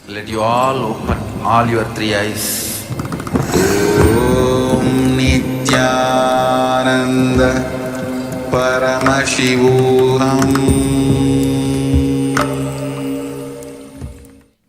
Let you all open all your three eyes. Om Nithyananda Paramashivoham.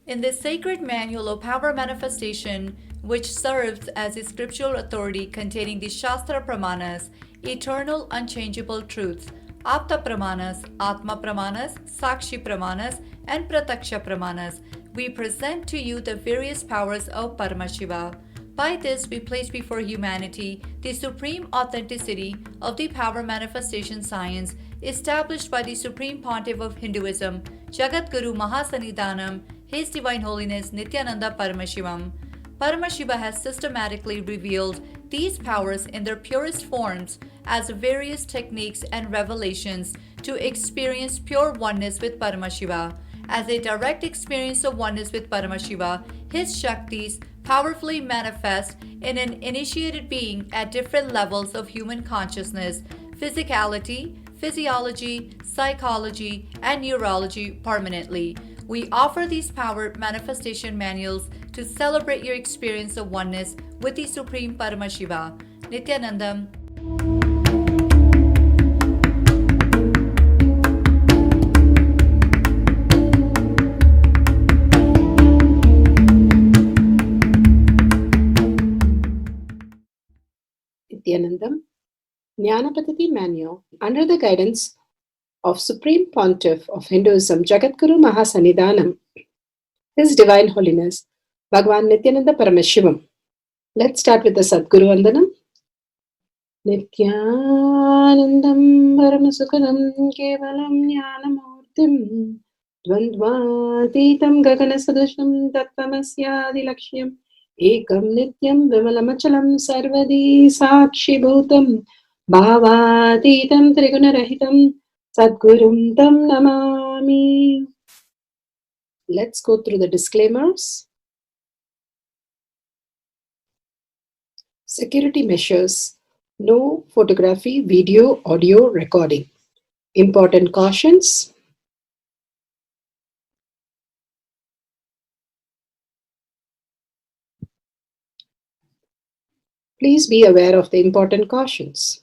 In this sacred manual of power manifestation, which serves as a scriptural authority containing the Shastra Pramanas, eternal unchangeable truths, Apta Pramanas, Atma Pramanas, Sakshi Pramanas, and Prataksha Pramanas, we present to you the various powers of Paramashiva. By this, we place before humanity the supreme authenticity of the power manifestation science established by the Supreme Pontiff of Hinduism, Jagat Guru Mahasanidhanam, His Divine Holiness Nithyananda Paramashivam. Paramashiva has systematically revealed these powers in their purest forms as various techniques and revelations to experience pure oneness with Paramashiva. As a direct experience of oneness with Paramashiva, his Shaktis powerfully manifest in an initiated being at different levels of human consciousness, physicality, physiology, psychology, and neurology permanently. We offer these power manifestation manuals to celebrate your experience of oneness with the Supreme Paramashiva. Nithyanandam. Nithyanandam, Jnana Paddhati Manual, under the guidance of Supreme Pontiff of Hinduism, Jagadguru Mahasanidhanam, His Divine Holiness, Bhagavan Nithyananda Paramashivam. Let's start with the Sadguru Vandanam. Nithyanandam Paramasukadam Kevalam Jnanamurtim Dvandvatitam Gaganasadusham Tattvamasyaadilakshya Ekam Nityam Vimalamachalam Sarvadi Sakshi Bhutam Bhavatitam Trigunarahitam Sadgurum Tam Namami. Let's go through the disclaimers. Security measures. No photography, video, audio recording. Important cautions. Please be aware of the important cautions.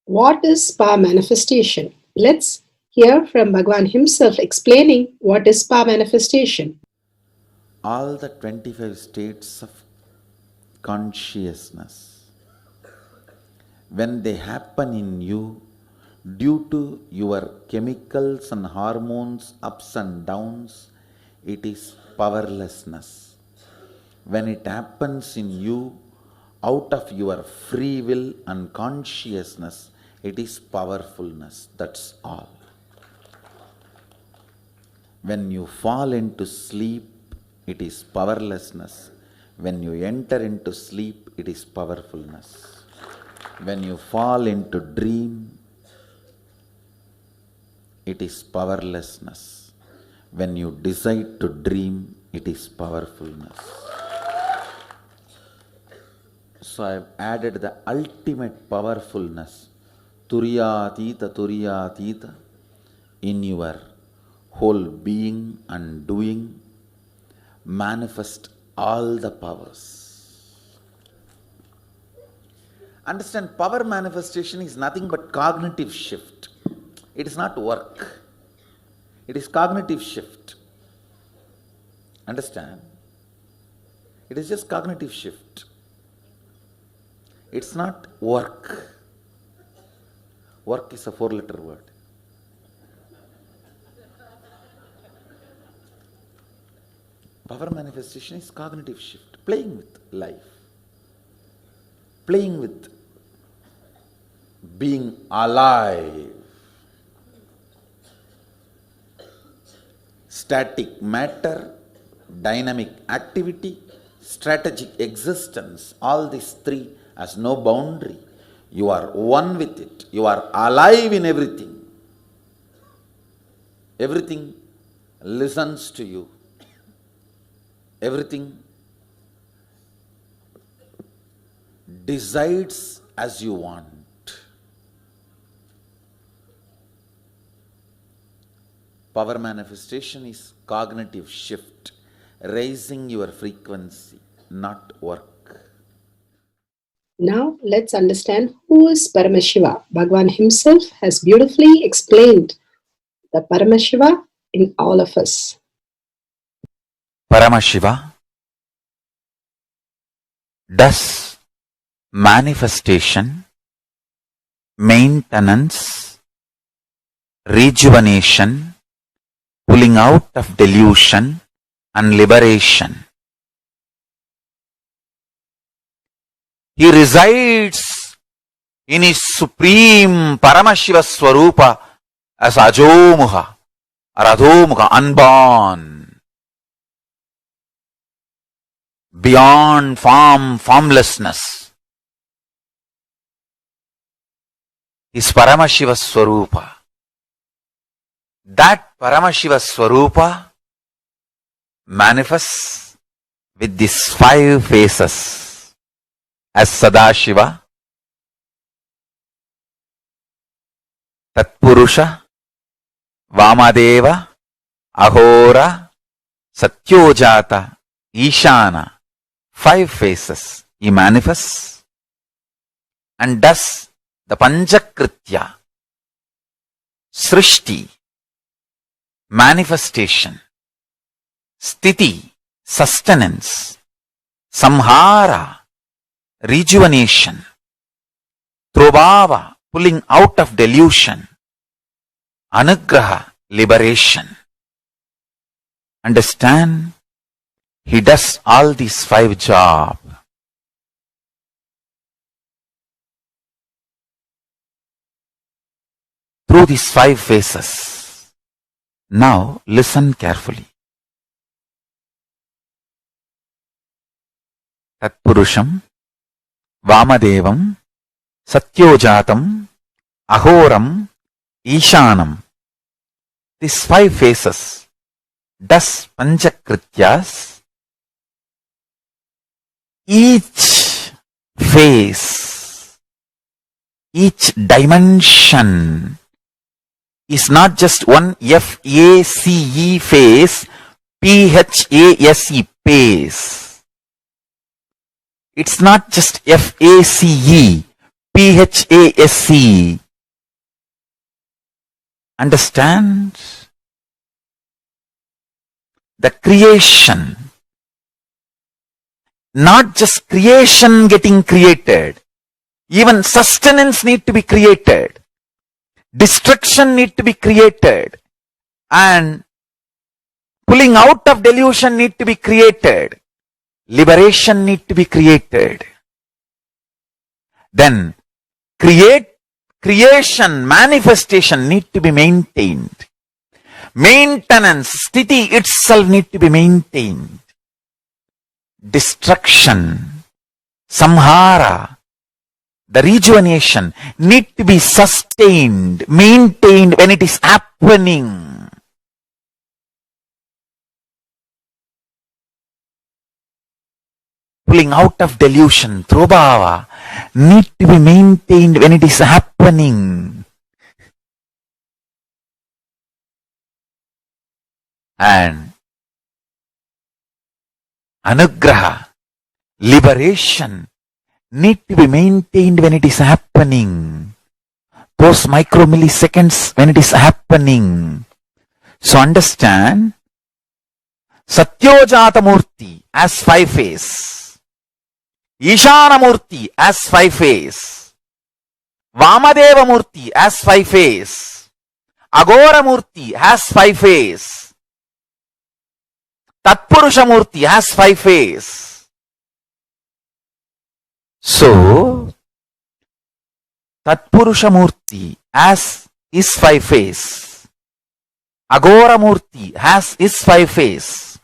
What is power manifestation? Let's hear from Bhagavan himself explaining what is power manifestation. All the 25 states of consciousness, when they happen in you due to your chemicals and hormones ups and downs, it is powerlessness. When it happens in you out of your free will and consciousness, it is powerfulness. That's all. When you fall into sleep, it is powerlessness. When you enter into sleep, it is powerfulness. When you fall into dream, it is powerlessness. When you decide to dream, it is powerfulness. So I have added the ultimate powerfulness, Turiyatita, in your whole being and doing. Manifest all the powers. Understand, power manifestation is nothing but cognitive shift. It is not work. It is cognitive shift. Understand? It is just cognitive shift. It's not work. Work is a 4-letter word. Power manifestation is cognitive shift, playing with life, playing with being alive. Static matter, dynamic activity, strategic existence, all these three has no boundary. You are one with it. You are alive in everything. Everything listens to you. Everything decides as you want. Power manifestation is cognitive shift, raising your frequency, not work. Now let's understand who is Paramashiva. Bhagavan himself has beautifully explained the Paramashiva in all of us. Paramashiva does manifestation, maintenance, rejuvenation, pulling out of delusion and liberation. He resides in his supreme Paramashiva Swarupa as Ajomuha or Adhomuha, unborn, beyond form, formlessness. His Paramashiva Swarupa. That Paramashiva Swarupa manifests with these 5 faces as Sadashiva, Tatpurusha, Vamadeva, Ahora, Satyojata, Ishana. 5 faces he manifests and does the Panchakritya, Srishti, manifestation, Sthiti, sustenance, Samhara, rejuvenation, Trobhava, pulling out of delusion, Anugraha, liberation. Understand? He does all these 5 jobs. Through these 5 phases. Now listen carefully. Tatpurusham, Vamadevam, Satyojatam, Ahoram, Ishanam. These 5 phases does Panchakrityas. Each phase, each dimension is not just one F-A-C-E phase, P-H-A-S-E phase. It's not just F-A-C-E, P-H-A-S-E. Understand? The creation, not just creation getting created, even sustenance need to be created, destruction need to be created, and pulling out of delusion need to be created, liberation need to be created. Then creation, manifestation need to be maintained. Maintenance, sthiti itself need to be maintained. Destruction, samhara, the rejuvenation need to be sustained, maintained when it is happening. Pulling out of delusion, trobhava, need to be maintained when it is happening. And anugraha, liberation, need to be maintained when it is happening. Those micromilliseconds when it is happening. So understand, Satyojata Murti as 5 phase, Ishana Murti as 5 phase, Vamadeva Murti as 5 phase, Agora Murti has 5 phase, Tatpurusha Murti has 5 phase. So, Tatpurusha Murti has his 5 phase, Agora Murti has his 5 phase,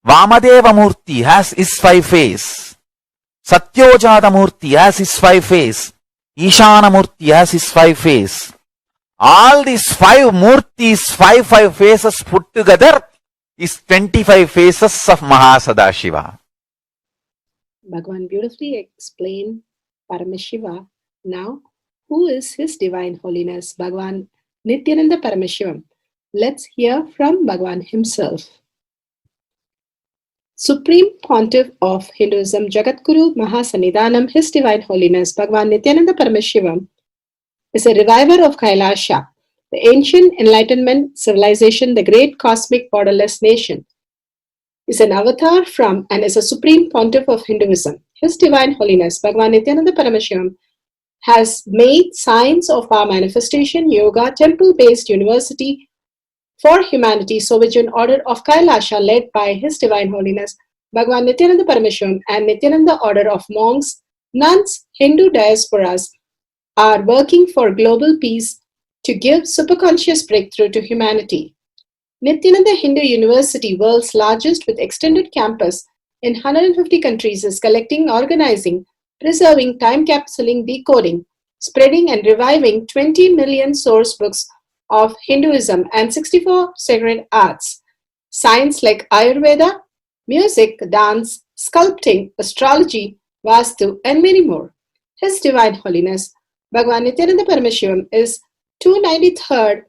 Vamadeva Murti has his 5 phase, Satyojata Murti has his 5 phase, Ishana Murti has his 5 phase. All these 5 Murtis, 5 phases put together is 25 phases of Mahasadashiva. Bhagavan beautifully explained Paramashiva. Now, who is His Divine Holiness Bhagavan Nithyananda Paramashivam? Let's hear from Bhagavan himself. Supreme Pontiff of Hinduism, Jagadguru Mahasannidhanam, His Divine Holiness Bhagavan Nithyananda Paramashivam is a reviver of Kailasha, the ancient Enlightenment civilization, the great cosmic borderless nation. Is an avatar from and is a Supreme Pontiff of Hinduism. His Divine Holiness Bhagavan Nithyananda Paramashivam has made Science of Power Manifestation Yoga temple-based university for humanity, Sovereign Order of Kailasha, led by His Divine Holiness Bhagavan Nithyananda Paramashivam and Nithyananda Order of Monks, Nuns, Hindu diasporas are working for global peace to give superconscious breakthrough to humanity. Nithyananda Hindu University, world's largest with extended campus in 150 countries, is collecting, organizing, preserving, time-capsuling, decoding, spreading and reviving 20 million source books of Hinduism and 64 sacred arts, science like Ayurveda, music, dance, sculpting, astrology, Vastu, and many more. His Divine Holiness Bhagavan Nithyananda Paramashivam is 293rd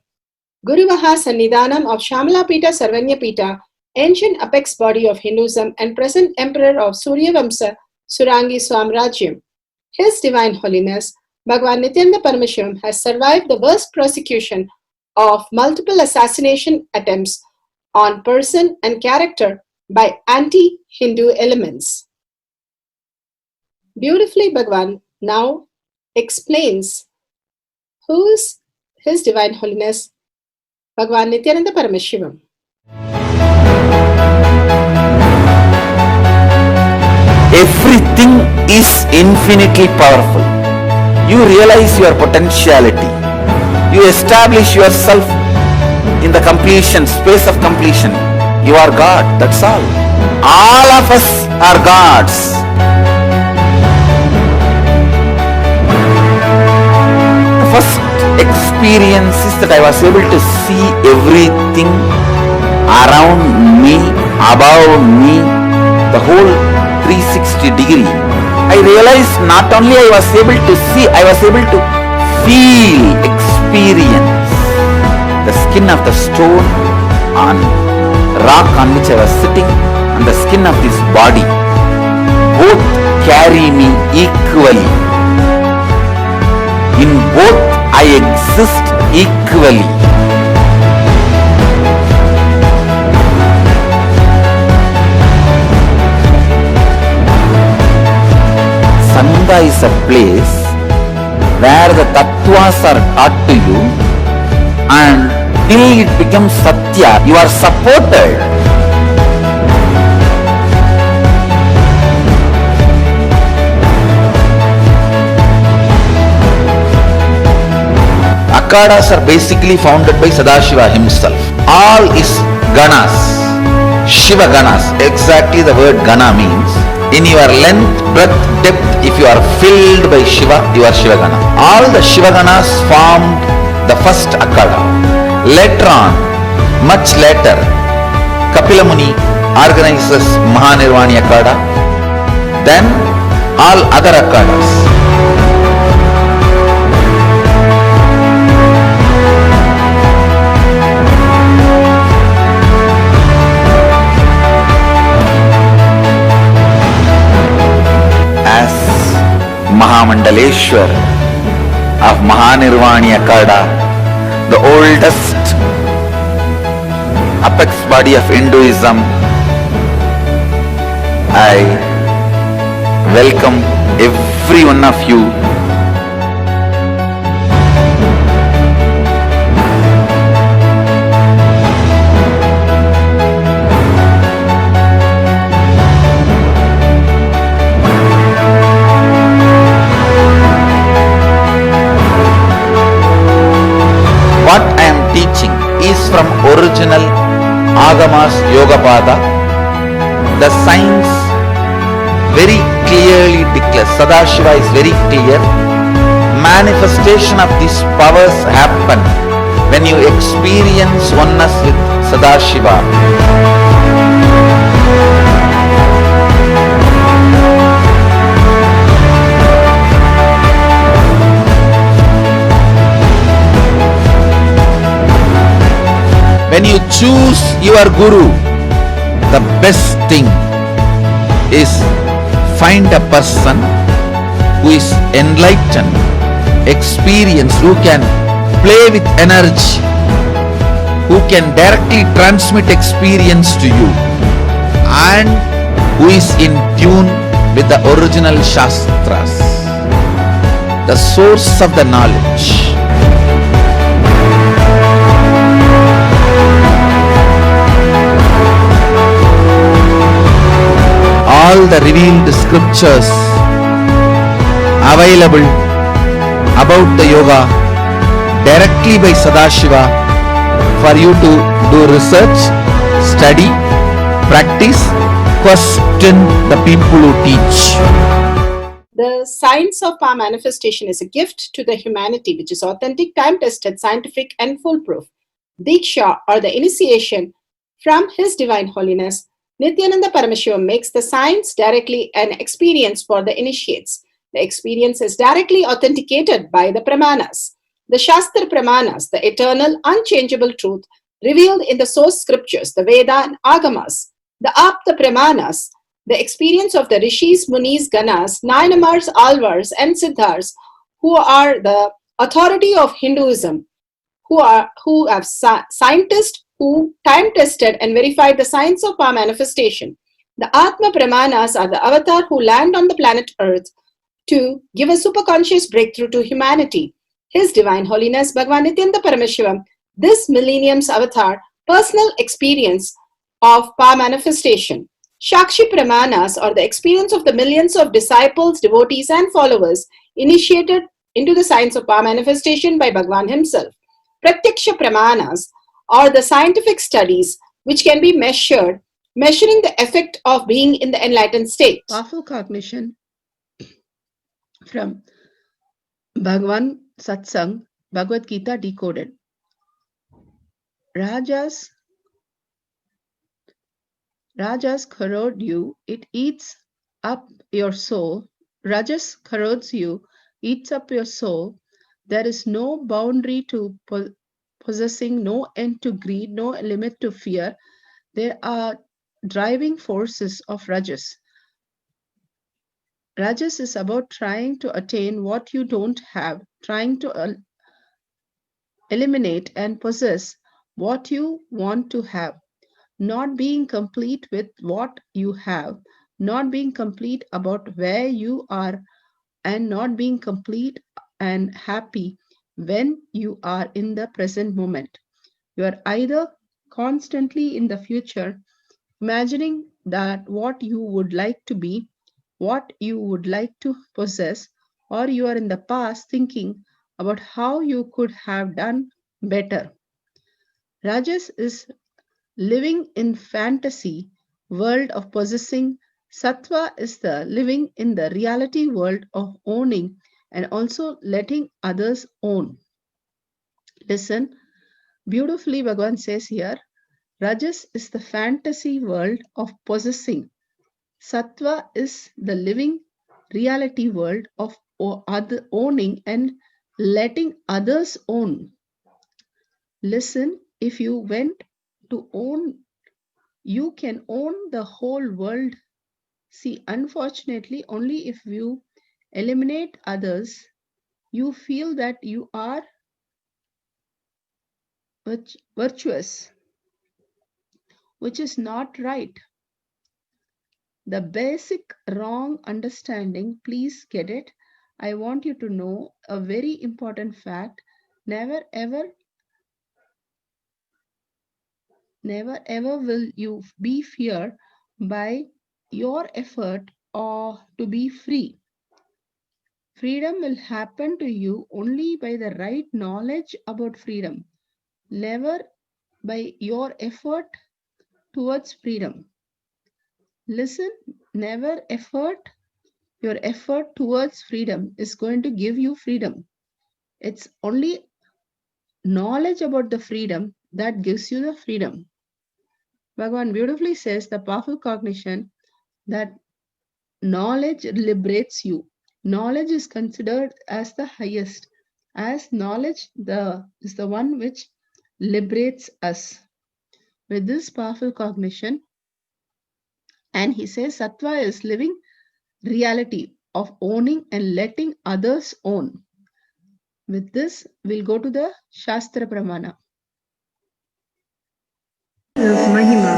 Guru Mahasannidhanam of Shamala Pita Sarvanya Pita, ancient apex body of Hinduism and present emperor of Surya Vamsa Surangi Swamrajyam. His Divine Holiness Bhagavan Nithyananda Paramashivam has survived the worst persecution of multiple assassination attempts on person and character by anti-Hindu elements. Beautifully, Bhagavan now explains who is His Divine Holiness Bhagavan Nithyananda Paramashivam. Everything is infinitely powerful. You realize your potentiality. You establish yourself in the completion, space of completion. You are God, that's all. All of us are gods. The first experience is that I was able to see everything around me, above me, the whole 360 degree. I realized not only I was able to see, I was able to feel, experience the skin of the stone on rock on which I was sitting and the skin of this body. Both carry me equally. In both I exist equally. Sangha is a place where the tattvas are taught to you, and till it becomes satya, you are supported. Akhadas are basically founded by Sadashiva himself. All is ganas, Shiva ganas. Exactly the word gana means. In your length, breadth, depth, if you are filled by Shiva, you are Shiva gana. All the Shiva ganas formed the first Akhada. Later on, much later, Kapila Muni organizes Mahanirvani Akhada. Then all other Akhadas. Mahamandaleshwar of Mahanirvani Akhada, the oldest apex body of Hinduism, I welcome every one of you. What I am teaching is from original Agamas Yogapada. The science very clearly declares, Sadashiva is very clear, manifestation of these powers happen when you experience oneness with Sadashiva. choose your guru. The best thing is find a person who is enlightened, experienced, who can play with energy, who can directly transmit experience to you, and who is in tune with the original Shastras, the source of the knowledge. All the revealed scriptures available about the yoga directly by Sadashiva for you to do research, study, practice, question the people who teach. The science of power manifestation is a gift to the humanity, which is authentic, time-tested, scientific, and foolproof. Diksha, or the initiation from His Divine Holiness, Nithyananda Paramashivam, makes the science directly an experience for the initiates. The experience is directly authenticated by the Pramanas. The Shastra Pramanas, the eternal, unchangeable truth revealed in the source scriptures, the Veda and Agamas. The Apta Pramanas, the experience of the Rishis, Munis, Ganas, Nayanamars, Alvars, and Siddhars, who are the authority of Hinduism, who have scientists who time-tested and verified the science of power manifestation. The Atma Pramanas are the avatar who land on the planet Earth to give a superconscious breakthrough to humanity. His Divine Holiness Bhagavan Nithyananda Paramashivam, this millennium's avatar, personal experience of power manifestation. Shakshi Pramanas, or the experience of the millions of disciples, devotees, and followers initiated into the science of power manifestation by Bhagavan himself. Pratyaksha Pramanas, or the scientific studies which can be measuring the effect of being in the enlightened state. Powerful cognition from Bhagavan Satsang, Bhagavad Gita decoded. Rajas corrode you, it eats up your soul. Rajas corrodes you, eats up your soul. There is no boundary to possessing, no end to greed, no limit to fear. There are driving forces of Rajas. Rajas is about trying to attain what you don't have, trying to eliminate and possess what you want to have, not being complete with what you have, not being complete about where you are, and not being complete and happy when you are in the present moment. You are either constantly in the future, imagining that what you would like to be, what you would like to possess, or you are in the past thinking about how you could have done better. Rajas is living in fantasy world of possessing. Sattva is the living in the reality world of owning and also letting others own. Listen, beautifully Bhagavan says here, Rajas is the fantasy world of possessing. Sattva is the living reality world of owning and letting others own. Listen, if you went to own, you can own the whole world. See, unfortunately, only if you eliminate others, you feel that you are virtuous, which is not right. The basic wrong understanding, please get it. I want you to know a very important fact. Never ever will you be feared by your effort or to be free. Freedom will happen to you only by the right knowledge about freedom, never by your effort towards freedom. Listen, never your effort towards freedom is going to give you freedom. It's only knowledge about the freedom that gives you the freedom. Bhagavan beautifully says the powerful cognition that knowledge liberates you. Knowledge is considered as the highest, as knowledge is the one which liberates us. with this powerful cognition. And he says Sattva is living reality of owning and letting others own. With this, we'll go to the Shastra Pramana. Of Mahima,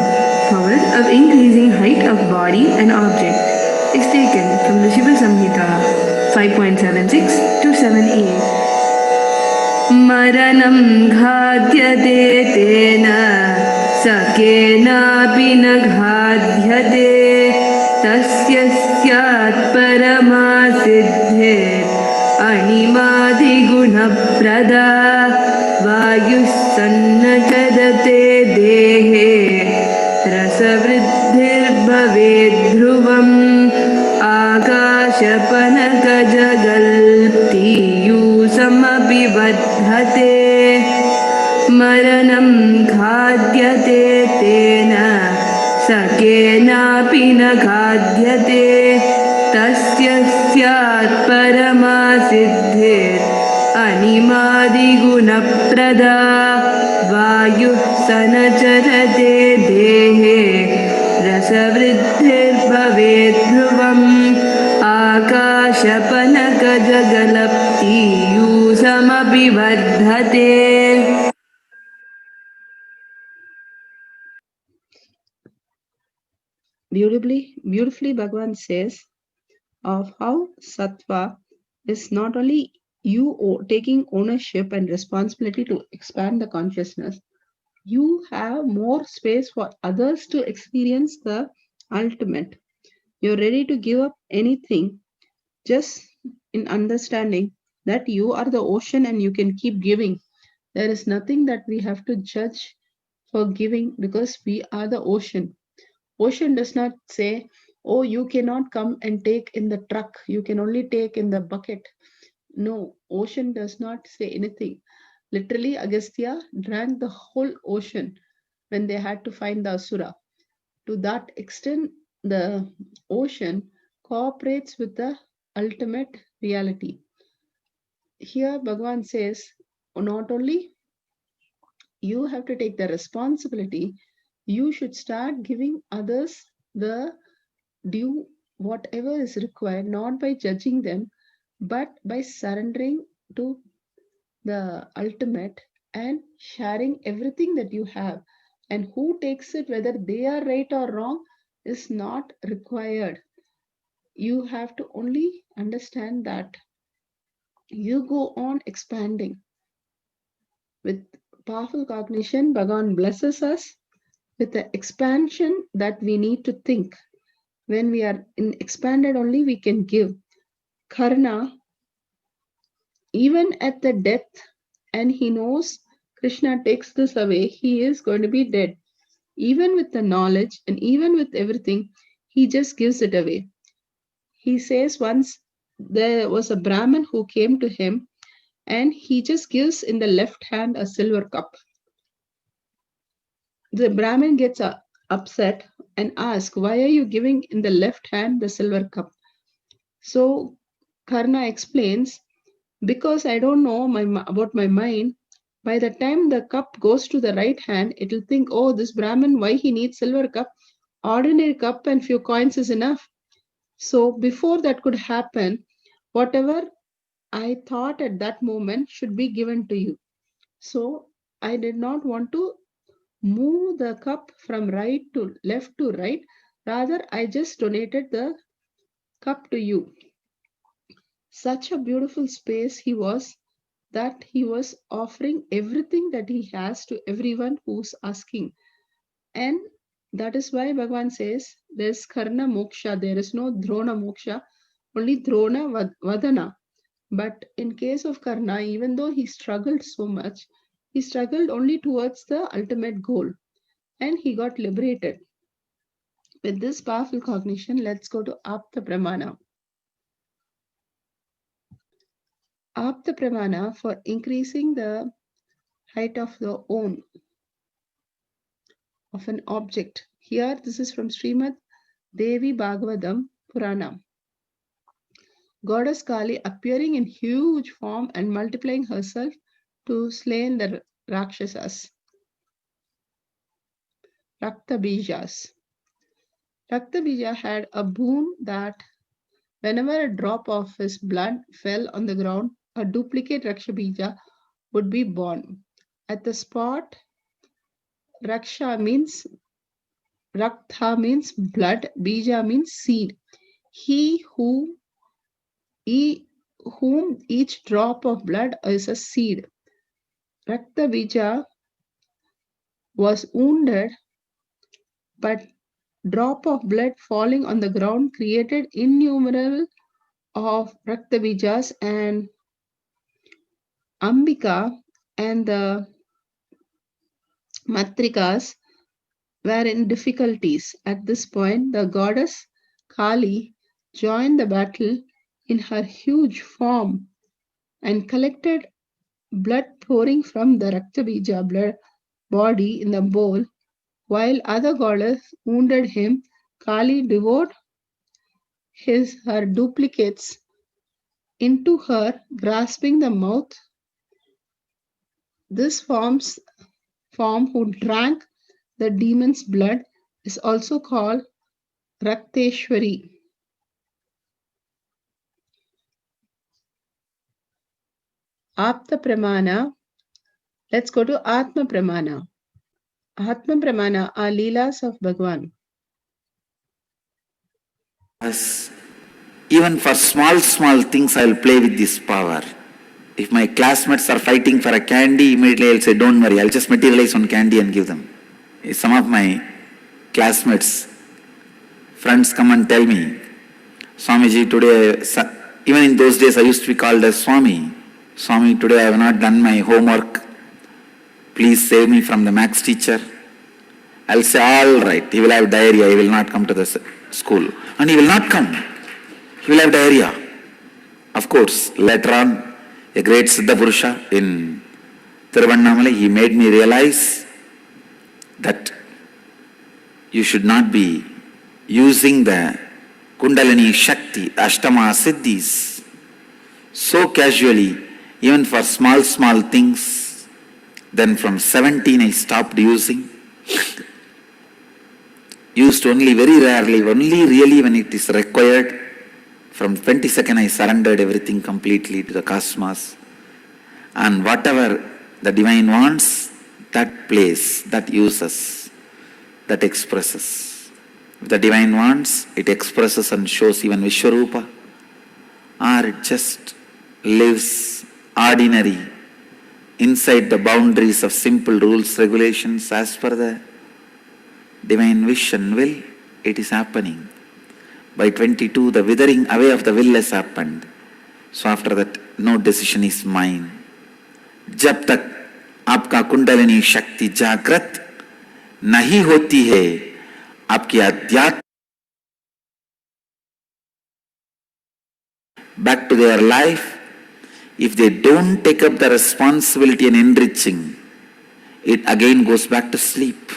power of increasing height of body and object, is taken from the Shiva Samhita 5.76 to 78. मरणं घात्यते तेन सकेनापि न घाध्यते तस्य स्यात् परमा सिद्धिर् अणिमादिगुणप्रदा वायुः सन्नचरते देहे रसवृद्धिर्भवेद् ध्रुवम् आकाशपनकजगल्तीयूसमपि वर्धते मरणं खाद्यते तेन सकेनापि न खाद्यते तस्य स्यात् परमा सिद्धिर् अणिमादिगुणप्रदा वायुः सनचरते देहे रसवृद्धिर्भवेद् ध्रुवम् आकाशपनकजगलप्तीयूसमपि वर्धते. Beautifully, Bhagavan says of how Sattva is not only you taking ownership and responsibility to expand the consciousness, you have more space for others to experience the ultimate. You're ready to give up anything just in understanding that you are the ocean and you can keep giving. There is nothing that we have to judge for giving because we are the ocean. Ocean does not say, oh, you cannot come and take in the truck, you can only take in the bucket. No, ocean does not say anything. Literally, Agastya drank the whole ocean when they had to find the Asura. To that extent, the ocean cooperates with the ultimate reality. Here, Bhagavan says, not only you have to take the responsibility, you should start giving others the due, whatever is required, not by judging them, but by surrendering to the ultimate and sharing everything that you have. And who takes it, whether they are right or wrong, is not required. You have to only understand that you go on expanding. With powerful cognition, Bhagavan blesses us with the expansion that we need to think. When we are in expanded only, we can give. Karna, even at the death, and he knows Krishna takes this away, he is going to be dead. Even with the knowledge and even with everything, he just gives it away. He says once there was a Brahmin who came to him and he just gives in the left hand a silver cup. The Brahmin gets upset and asks, why are you giving in the left hand the silver cup? So Karna explains, because I don't know about my mind, by the time the cup goes to the right hand, it will think, oh, this Brahmin, why he needs silver cup? Ordinary cup and few coins is enough. So before that could happen, whatever I thought at that moment should be given to you. So I did not want to move the cup from right to left to right. Rather, I just donated the cup to you. Such a beautiful space he was, that he was offering everything that he has to everyone who's asking. And that is why Bhagavan says there's Karna Moksha, there is no Drona Moksha, only Drona Vadana. But in case of Karna, even though he struggled so much, he struggled only towards the ultimate goal and he got liberated. With this powerful cognition, let's go to Apta Pramana. Apta Pramana for increasing the height of the own of an object. Here, this is from Srimad Devi Bhagavatam Purana. Goddess Kali appearing in huge form and multiplying herself to slay the Rakshasas. Rakta Bijas. Rakta Bija had a boon that whenever a drop of his blood fell on the ground, a duplicate Rakshabija would be born. At the spot, Raksha means Raktha means blood, Bija means seed. He he whom each drop of blood is a seed. Rakta Bija was wounded, but drop of blood falling on the ground created innumerable of Rakta Bijas, and Ambika and the Matrikas were in difficulties. At this point, the goddess Kali joined the battle in her huge form and collected blood pouring from the Raktabija blood body in the bowl. While other goddess wounded him, Kali devoured her duplicates into her, grasping the mouth. This form who drank the demon's blood is also called Rakteshwari. Apta Pramana. Let's go to Atma Pramana. Atma Pramana are Leelas of Bhagwan. Even for small things, I will play with this power. If my classmates are fighting for a candy, immediately I'll say, don't worry, I'll just materialize one candy and give them. Some of my classmates, friends come and tell me, Swamiji, today, even in those days I used to be called as Swami. Swami, today I have not done my homework. Please save me from the maths teacher. I'll say, all right, he will have diarrhea, he will not come to the school. And he will not come. He will have diarrhea. Of course, later on, a great Siddha Purusha in Tiruvannamalai, he made me realize that you should not be using the Kundalini Shakti, Ashta Maha Siddhis, so casually, even for small things. Then from 17 I stopped using. Used only very rarely, only really when it is required. From 22nd I surrendered everything completely to the cosmos. And whatever the divine wants, that plays, that uses, that expresses. If the divine wants, it expresses and shows even Vishwarupa. Or it just lives ordinary, inside the boundaries of simple rules, regulations, as per the divine wish and will, it is happening. By 22, the withering away of the will has happened. So after that, no decision is mine. जब तक आपका कुंडलिनी शक्ति जागृत नहीं होती है, आपकी अध्यात्म back to their life, if they don't take up the responsibility and enriching, it again goes back to sleep.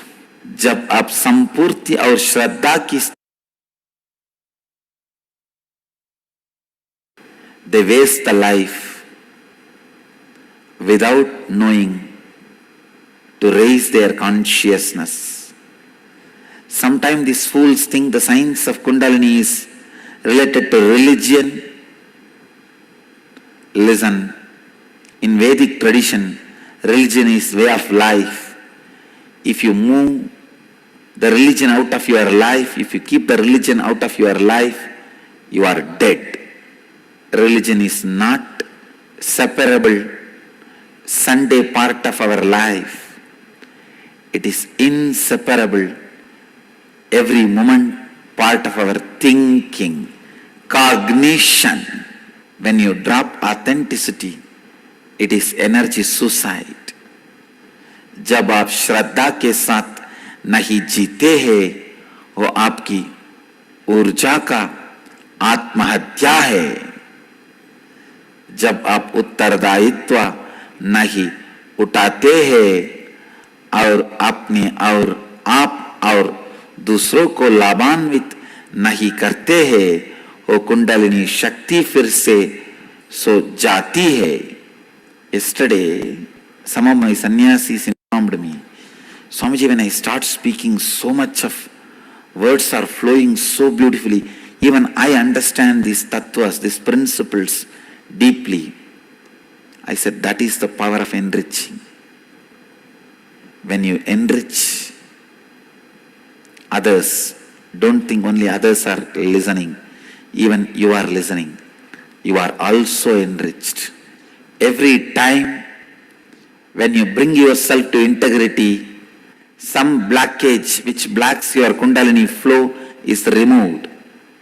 जब आप संपूर्ति और श्रद्धा की, they waste the life without knowing to raise their consciousness. Sometimes these fools think the science of Kundalini is related to religion. Listen, in Vedic tradition, religion is way of life. If you move the religion out of your life, if you keep the religion out of your life, you are dead. Religion is not separable Sunday part of our life. It is inseparable, every moment part of our thinking, cognition. When you drop authenticity, it is energy suicide. जब आप श्रद्धा के साथ नहीं जीते हैं, वो आपकी ऊर्जा का आत्महत्या है. जब आप उत्तरदायित्व नहीं उठाते हैं और अपने और आप और दूसरों को लाभान्वित नहीं करते हैं, वो कुंडलिनी शक्ति फिर से सो जाती है. Yesterday, some of my sannyasis informed me, Swamiji, when I start speaking, so much of words are flowing so beautifully. Even I understand these tattvas, these principles deeply. I said, that is the power of enriching. When you enrich others, don't think only others are listening. Even you are listening. You are also enriched. Every time when you bring yourself to integrity, some blockage which blocks your Kundalini flow is removed.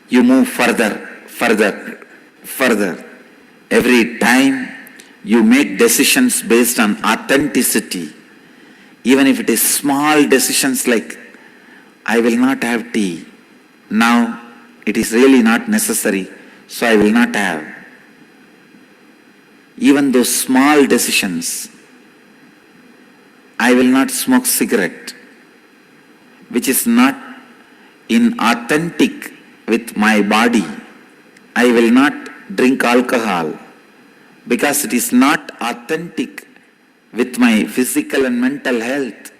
You move further, further, further. Every time you make decisions based on authenticity, even if it is small decisions like, I will not have tea. Now it is really not necessary, so I will not have. Even those small decisions, I will not smoke cigarette, which is not in authentic with my body. I will not drink alcohol because it is not authentic with my physical and mental health.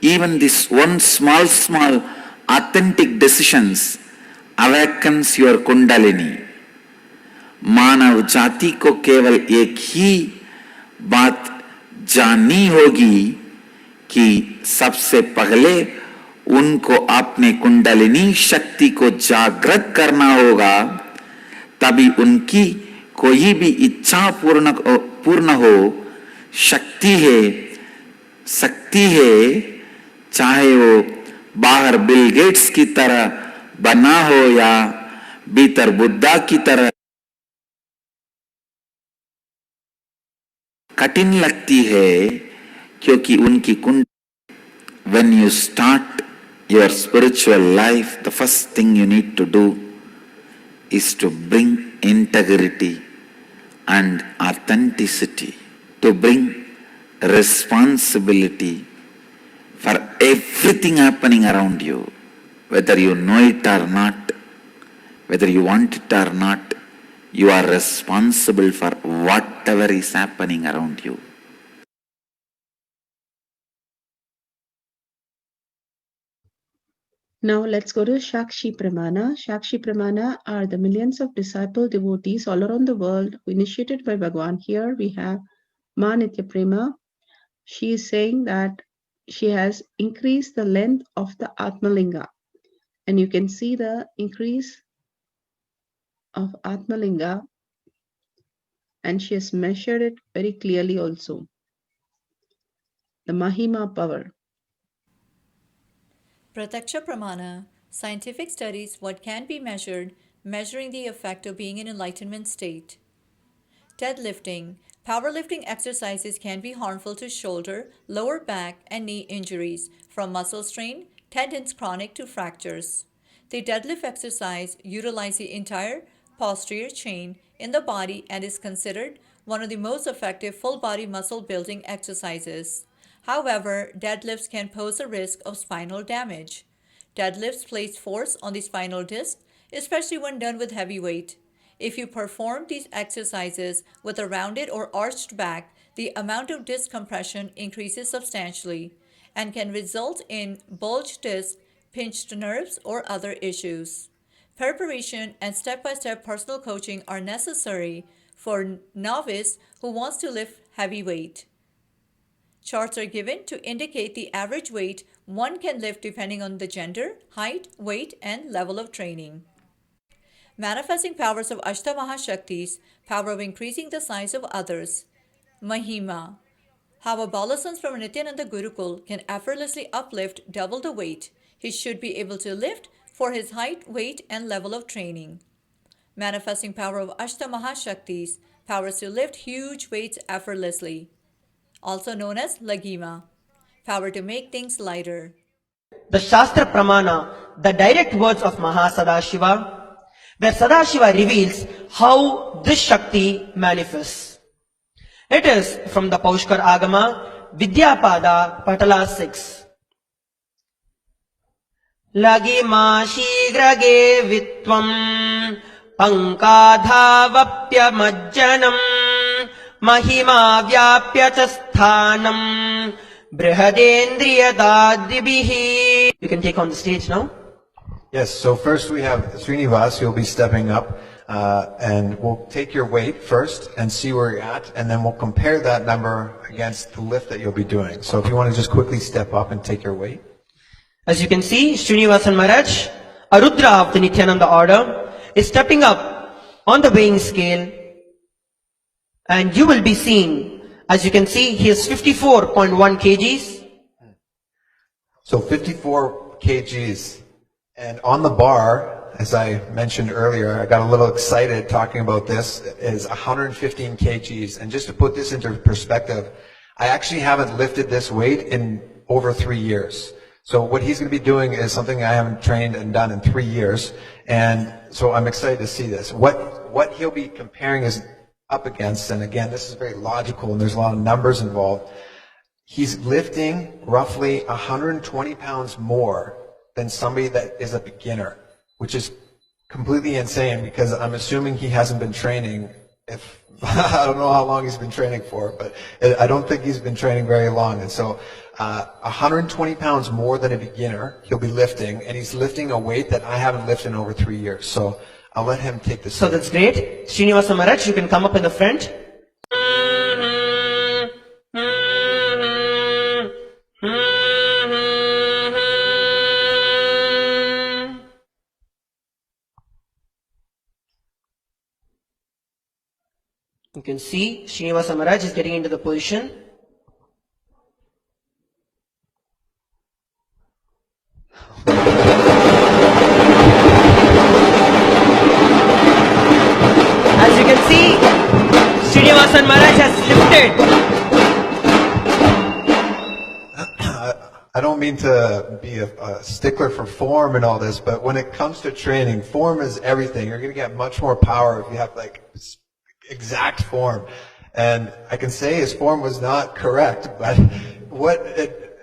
Even this one small authentic decisions awakens your Kundalini. मानव जाति को केवल एक ही बात जाननी होगी कि सबसे पहले उनको अपने कुंडलिनी शक्ति को जागृत करना होगा, तभी उनकी कोई भी इच्छा पूर्ण हो। शक्ति है, चाहे वो बाहर बिल गेट्स की तरह बना हो या भीतर बुद्धा की तरह। कठिन लगती है क्योंकि उनकी कुंड। When you start your spiritual life, the first thing you need to do is to bring integrity and authenticity, to bring responsibility for everything happening around you, whether you know it or not, whether you want it or not. You are responsible for whatever is happening around you. Now let's go to Shakshi Pramana. Shakshi Pramana are the millions of disciple devotees all around the world who initiated by Bhagwan. Here we have Ma Nitya Prema. She is saying that she has increased the length of the Atmalinga. And you can see the increase of Atmalinga, and she has measured it very clearly also. The Mahima power. Prataksha Pramana, scientific studies what can be measured, measuring the effect of being in enlightenment state. Deadlifting. Powerlifting exercises can be harmful to shoulder, lower back, and knee injuries, from muscle strain, tendons chronic to fractures. The deadlift exercise utilizes the entire posterior chain in the body and is considered one of the most effective full body muscle building exercises. However, deadlifts can pose a risk of spinal damage. Deadlifts place force on the spinal disc, especially when done with heavy weight. If you perform these exercises with a rounded or arched back, the amount of disc compression increases substantially and can result in bulged disc, pinched nerves, or other issues. Preparation and step-by-step personal coaching are necessary for novice who wants to lift heavy weight. Charts are given to indicate the average weight one can lift depending on the gender, height, weight, and level of training. Manifesting powers of Ashta Maha Shaktis, power of increasing the size of others. Mahima. How a adolescent from Nithyananda Gurukul can effortlessly uplift double the weight he should be able to lift for his height, weight, and level of training. Manifesting power of Ashta Maha Shaktis, powers to lift huge weights effortlessly, also known as Lagima, power to make things lighter. The Shastra Pramana, the direct words of Mahasadashiva, where Sadashiva reveals how this Shakti manifests. It is from the Paushkar Agama, Vidyapada, Patala 6. Lagima shigrage vitvam pankadhavapya majjanam mahima vyapya cha sthanam Brihadendriyadadribihi. You can take on the stage now. Yes, so first we have Srinivas, who'll be stepping up, and we'll take your weight first and see where you're at, and then we'll compare that number against the lift that you'll be doing. So if you want to just quickly step up and take your weight. As you can see, Srinivasan Maharaj, a Rudra of the Nithyananda order, is stepping up on the weighing scale, and you will be seeing, as you can see, he is 54.1 kgs. So 54 kgs. And on the bar, as I mentioned earlier, I got a little excited talking about this, is 115 kgs. And just to put this into perspective, I actually haven't lifted this weight in over 3 years. So what he's going to be doing is something I haven't trained and done in 3 years. And so I'm excited to see this. What he'll be comparing is up against, and again, this is very logical and there's a lot of numbers involved. He's lifting roughly 120 pounds more than somebody that is a beginner, which is completely insane because I'm assuming he hasn't been training. If I don't know how long he's been training for, but I don't think he's been training very long. And so 120 pounds more than a beginner he'll be lifting, and he's lifting a weight that I haven't lifted in over 3 years. So I'll let him take this. So that's great. Srinivasa Maharaj, you can come up in the front. You can see Srinivasa Maharaj is getting into the position. As you can see, Srinivasan Maharaj has lifted. I don't mean to be a stickler for form and all this, but when it comes to training, form is everything. You're going to get much more power if you have like exact form. And I can say his form was not correct, but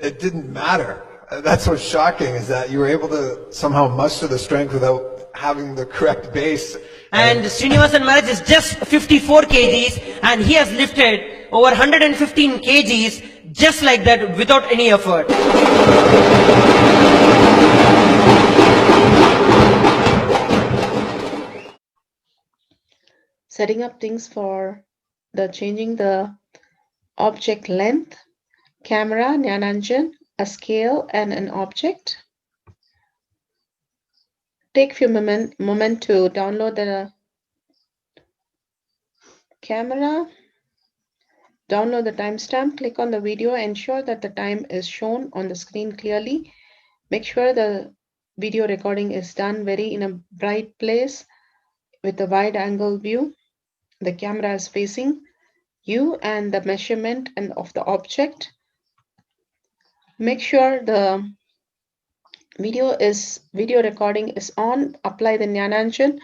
it didn't matter. That's what's shocking, is that you were able to somehow muster the strength without having the correct base. And Srinivasan Maharaj is just 54 kgs and he has lifted over 115 kgs just like that without any effort. Setting up things for the changing the object length, camera, Jnana, a scale and an object. Take a few moment to download the camera, download the timestamp, click on the video, ensure that the time is shown on the screen clearly. Make sure the video recording is done in a bright place with a wide angle view. The camera is facing you and the measurement of the object. Make sure the video recording is on. Apply the Jnana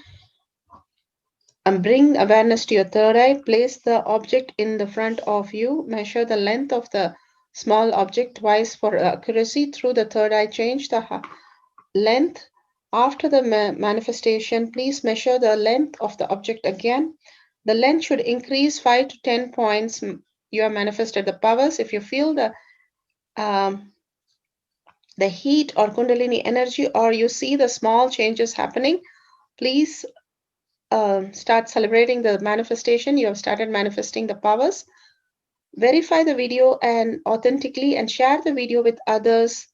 and bring awareness to your third eye. Place the object in the front of you. Measure the length of the small object twice for accuracy. Through the third eye, change the length. After the manifestation, please measure the length of the object again. The length should increase 5 to 10 points. You have manifested the powers. If you feel the heat or Kundalini energy, or you see the small changes happening, please start celebrating the manifestation. You have started manifesting the powers. Verify the video and authentically and share the video with others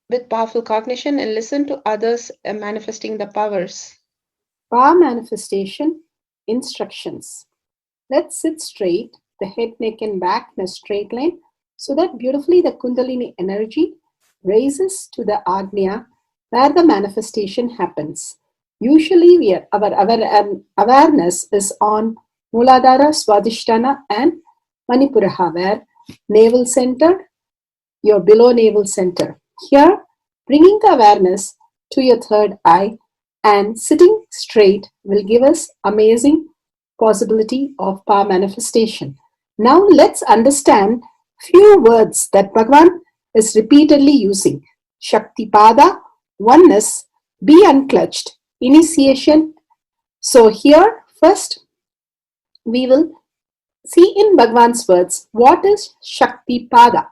with powerful cognition, and listen to others manifesting the powers. Power manifestation instructions. Let's sit straight, the head, neck and back in a straight line, so that beautifully the Kundalini energy raises to the Agnya where the manifestation happens. Usually our awareness is on Muladhara, Swadhisthana and Manipuraha, where navel center, your below navel center. Here, bringing the awareness to your third eye and sitting straight will give us amazing possibility of power manifestation. Now let's understand few words that Bhagavan is repeatedly using. Shakti Pada, oneness, be unclutched, initiation. So here first we will see in Bhagavan's words what is Shakti Pada.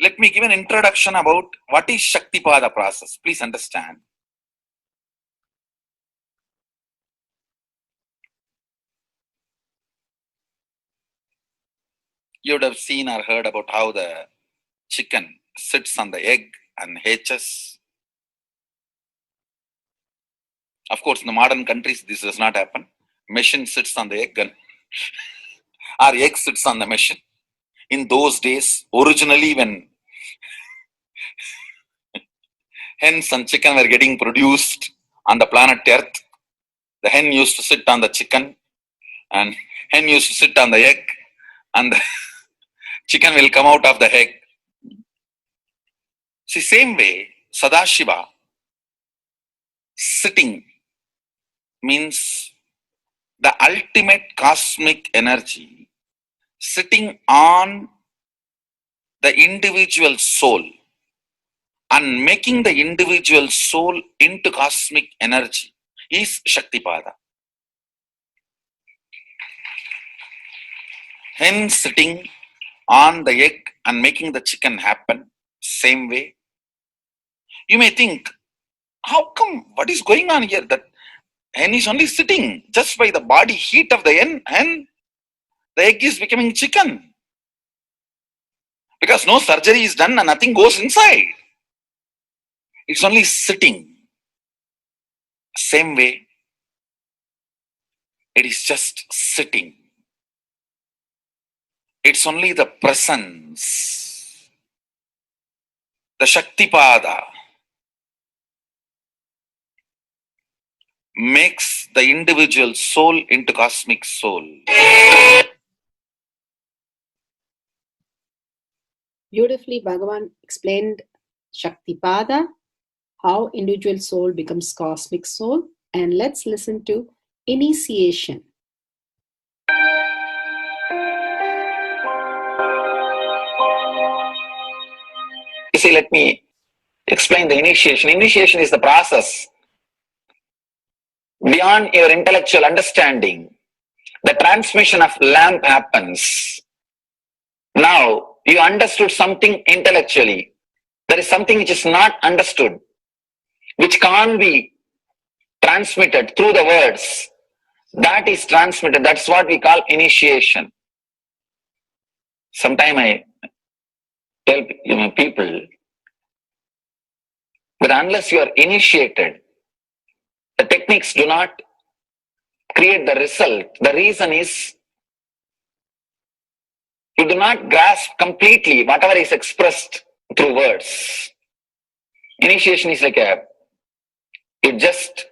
Let me give an introduction about what is Shaktipada process. Please understand. You would have seen or heard about how the chicken sits on the egg and hatches. Of course, in the modern countries, this does not happen. Machine sits on the egg and or egg sits on the machine. In those days, originally when hens and chicken were getting produced on the planet Earth, the hen used to sit on the chicken and hen used to sit on the egg and the chicken will come out of the egg. See, same way, Sadashiva sitting means the ultimate cosmic energy sitting on the individual soul and making the individual soul into cosmic energy is Shaktipada. Hen sitting on the egg and making the chicken happen, same way. You may think, how come, what is going on here? That hen is only sitting just by the body heat of the hen, the egg is becoming chicken. Because no surgery is done and nothing goes inside. It's only sitting. Same way, it is just sitting. It's only the presence, the Shaktipada makes the individual soul into cosmic soul. Beautifully, Bhagavan explained Shaktipada, how individual soul becomes cosmic soul. And let's listen to initiation. You see, let me explain the initiation. Initiation is the process beyond your intellectual understanding. The transmission of lamp happens. Now, you understood something intellectually. There is something which is not understood, which can't be transmitted through the words. That is transmitted. That's what we call initiation. Sometimes I tell people that unless you are initiated, the techniques do not create the result. The reason is you do not grasp completely whatever is expressed through words. Initiation is like it just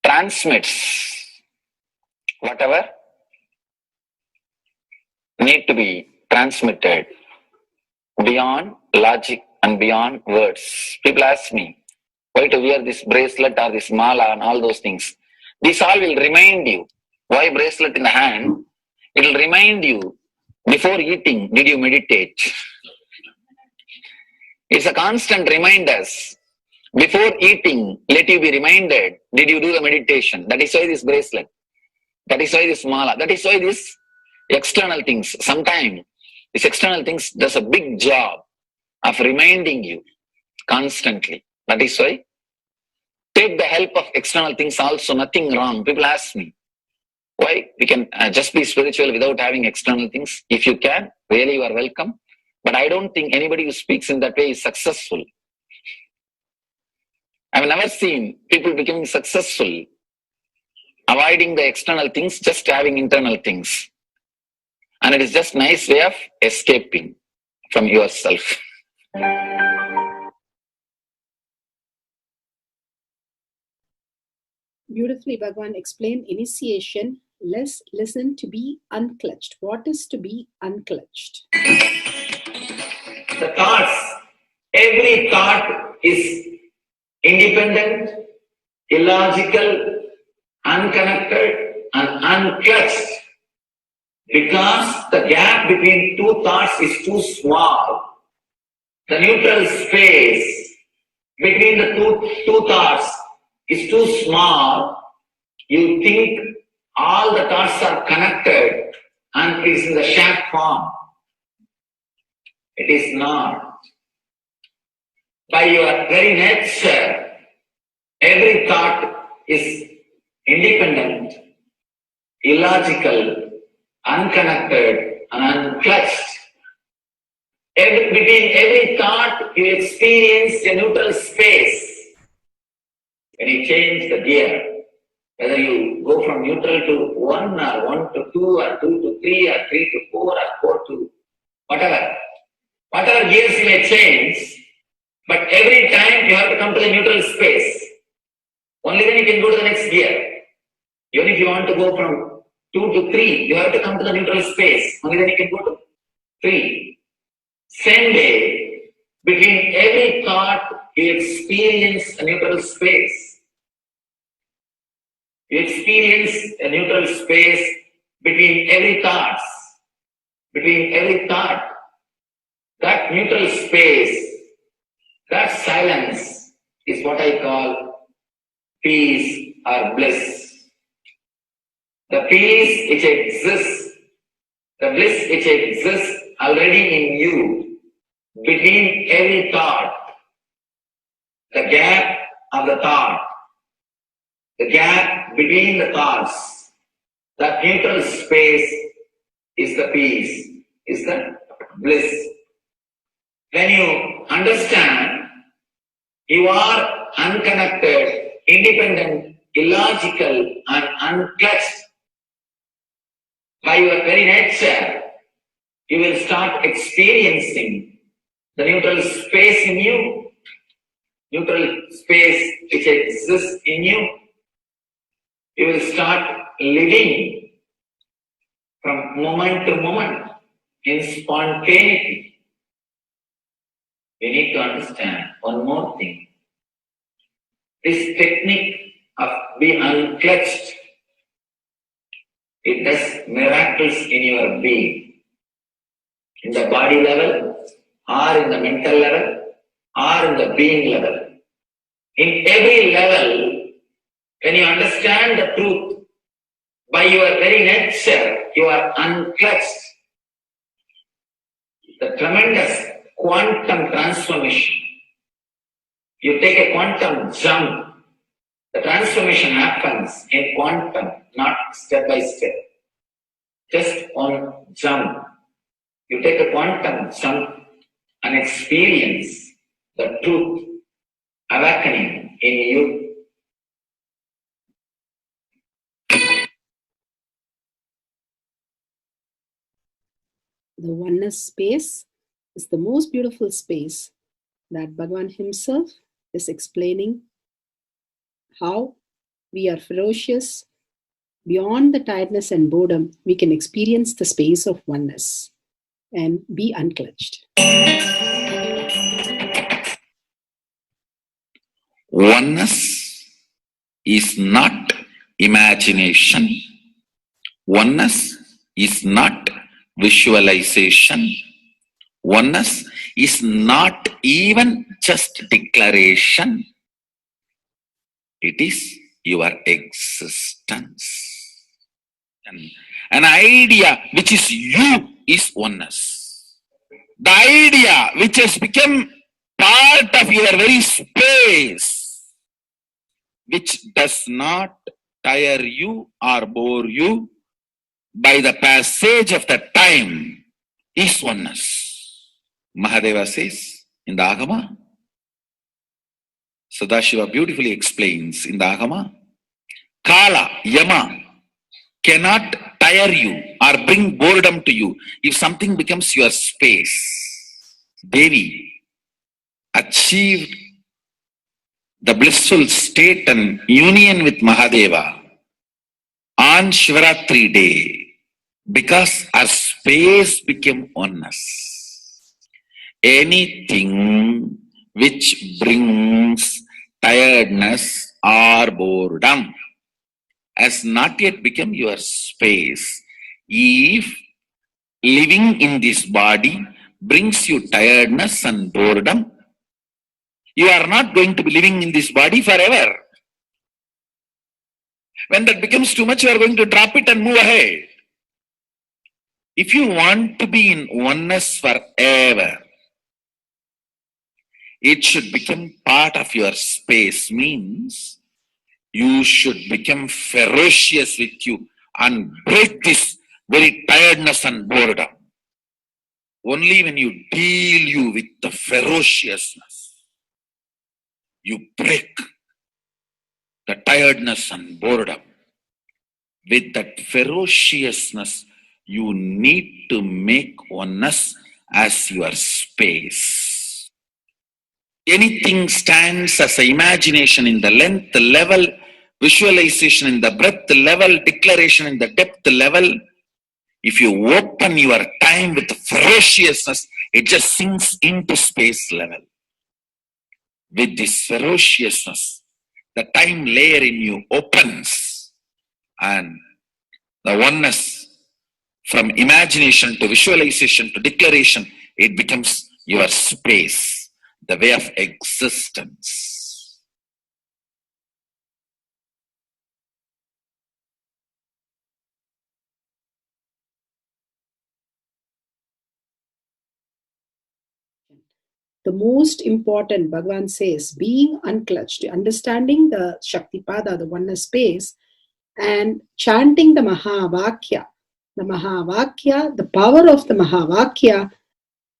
transmits whatever need to be transmitted beyond logic and beyond words. People ask me, why to wear this bracelet or this mala and all those things. This all will remind you. Why bracelet in the hand? It will remind you, before eating, did you meditate? It's a constant reminder. Before eating, let you be reminded, did you do the meditation? That is why this bracelet. That is why this mala. That is why this external things. Sometimes these external things does a big job of reminding you constantly. That is why take the help of external things also, nothing wrong. People ask me, why we can just be spiritual without having external things? If you can, really you are welcome. But I don't think anybody who speaks in that way is successful. I've never seen people becoming successful avoiding the external things, just having internal things. And it is just a nice way of escaping from yourself. Beautifully, Bhagavan explained initiation. Let's listen to be unclutched. What is to be unclutched? The thoughts, every thought is independent, illogical, unconnected, and unclutched. Because the gap between two thoughts is too small. The neutral space between the two thoughts is too small. You think all the thoughts are connected and it is in the shape form. It is not. By your very nature, every thought is independent, illogical, unconnected, and unclutched. Between every thought, you experience a neutral space. When you change the gear, whether you go from neutral to 1 or 1 to 2 or 2 to 3 or 3 to 4 or 4 to whatever gears you may change, but every time you have to come to the neutral space. Only then you can go to the next gear. Even if you want to go from 2 to 3, you have to come to the neutral space. Only then you can go to 3. Same way, between every thought, you experience a neutral space. You experience a neutral space between every thought. Between every thought. That neutral space, that silence is what I call peace or bliss. The peace which exists, the bliss which exists already in you, between every thought, the gap of the thought, the gap between the thoughts, that neutral space is the peace, is the bliss. When you understand you are unconnected, independent, illogical, and unclutched by your very nature, you will start experiencing the neutral space in you, neutral space which exists in you. You will start living from moment to moment in spontaneity. You need to understand one more thing. This technique of being unclutched, it does miracles in your being. In the body level, or in the mental level, or in the being level. In every level, when you understand the truth, by your very nature, you are unclutched. The tremendous quantum transformation. You take a quantum jump. The transformation happens in quantum, not step by step. Just one jump. You take a quantum jump and experience the truth awakening in you. The oneness space is the most beautiful space that Bhagavan himself is explaining how we are ferocious. Beyond the tiredness and boredom, we can experience the space of oneness and be unclutched. Oneness is not imagination. Oneness is not visualization. Oneness is not even just declaration. It is your existence. An idea which is you is oneness. The idea which has become part of your very space, which does not tire you or bore you by the passage of the time, is oneness. Mahadeva says in the Agama, Sadashiva beautifully explains in the Agama, Kala, Yama cannot tire you or bring boredom to you if something becomes your space. Devi achieved the blissful state and union with Mahadeva on Shivaratri day because our space became oneness. Anything which brings tiredness or boredom has not yet become your space. If living in this body brings you tiredness and boredom, you are not going to be living in this body forever. When that becomes too much, you are going to drop it and move ahead. If you want to be in oneness forever, it should become part of your space, means you should become ferocious with you and break this very tiredness and boredom. Only when you deal you with the ferociousness, you break the tiredness and boredom. With that ferociousness, you need to make oneness as your space. Anything stands as an imagination in the length level, visualization in the breadth level, declaration in the depth level. If you open your time with ferociousness, it just sinks into space level. With this ferociousness, the time layer in you opens, and the oneness from imagination to visualization to declaration, it becomes your space, the way of existence. The most important, Bhagavan says, being unclutched, understanding the Shaktipada, the oneness space, and chanting the Mahavakya. The Mahavakya, the power of the Mahavakya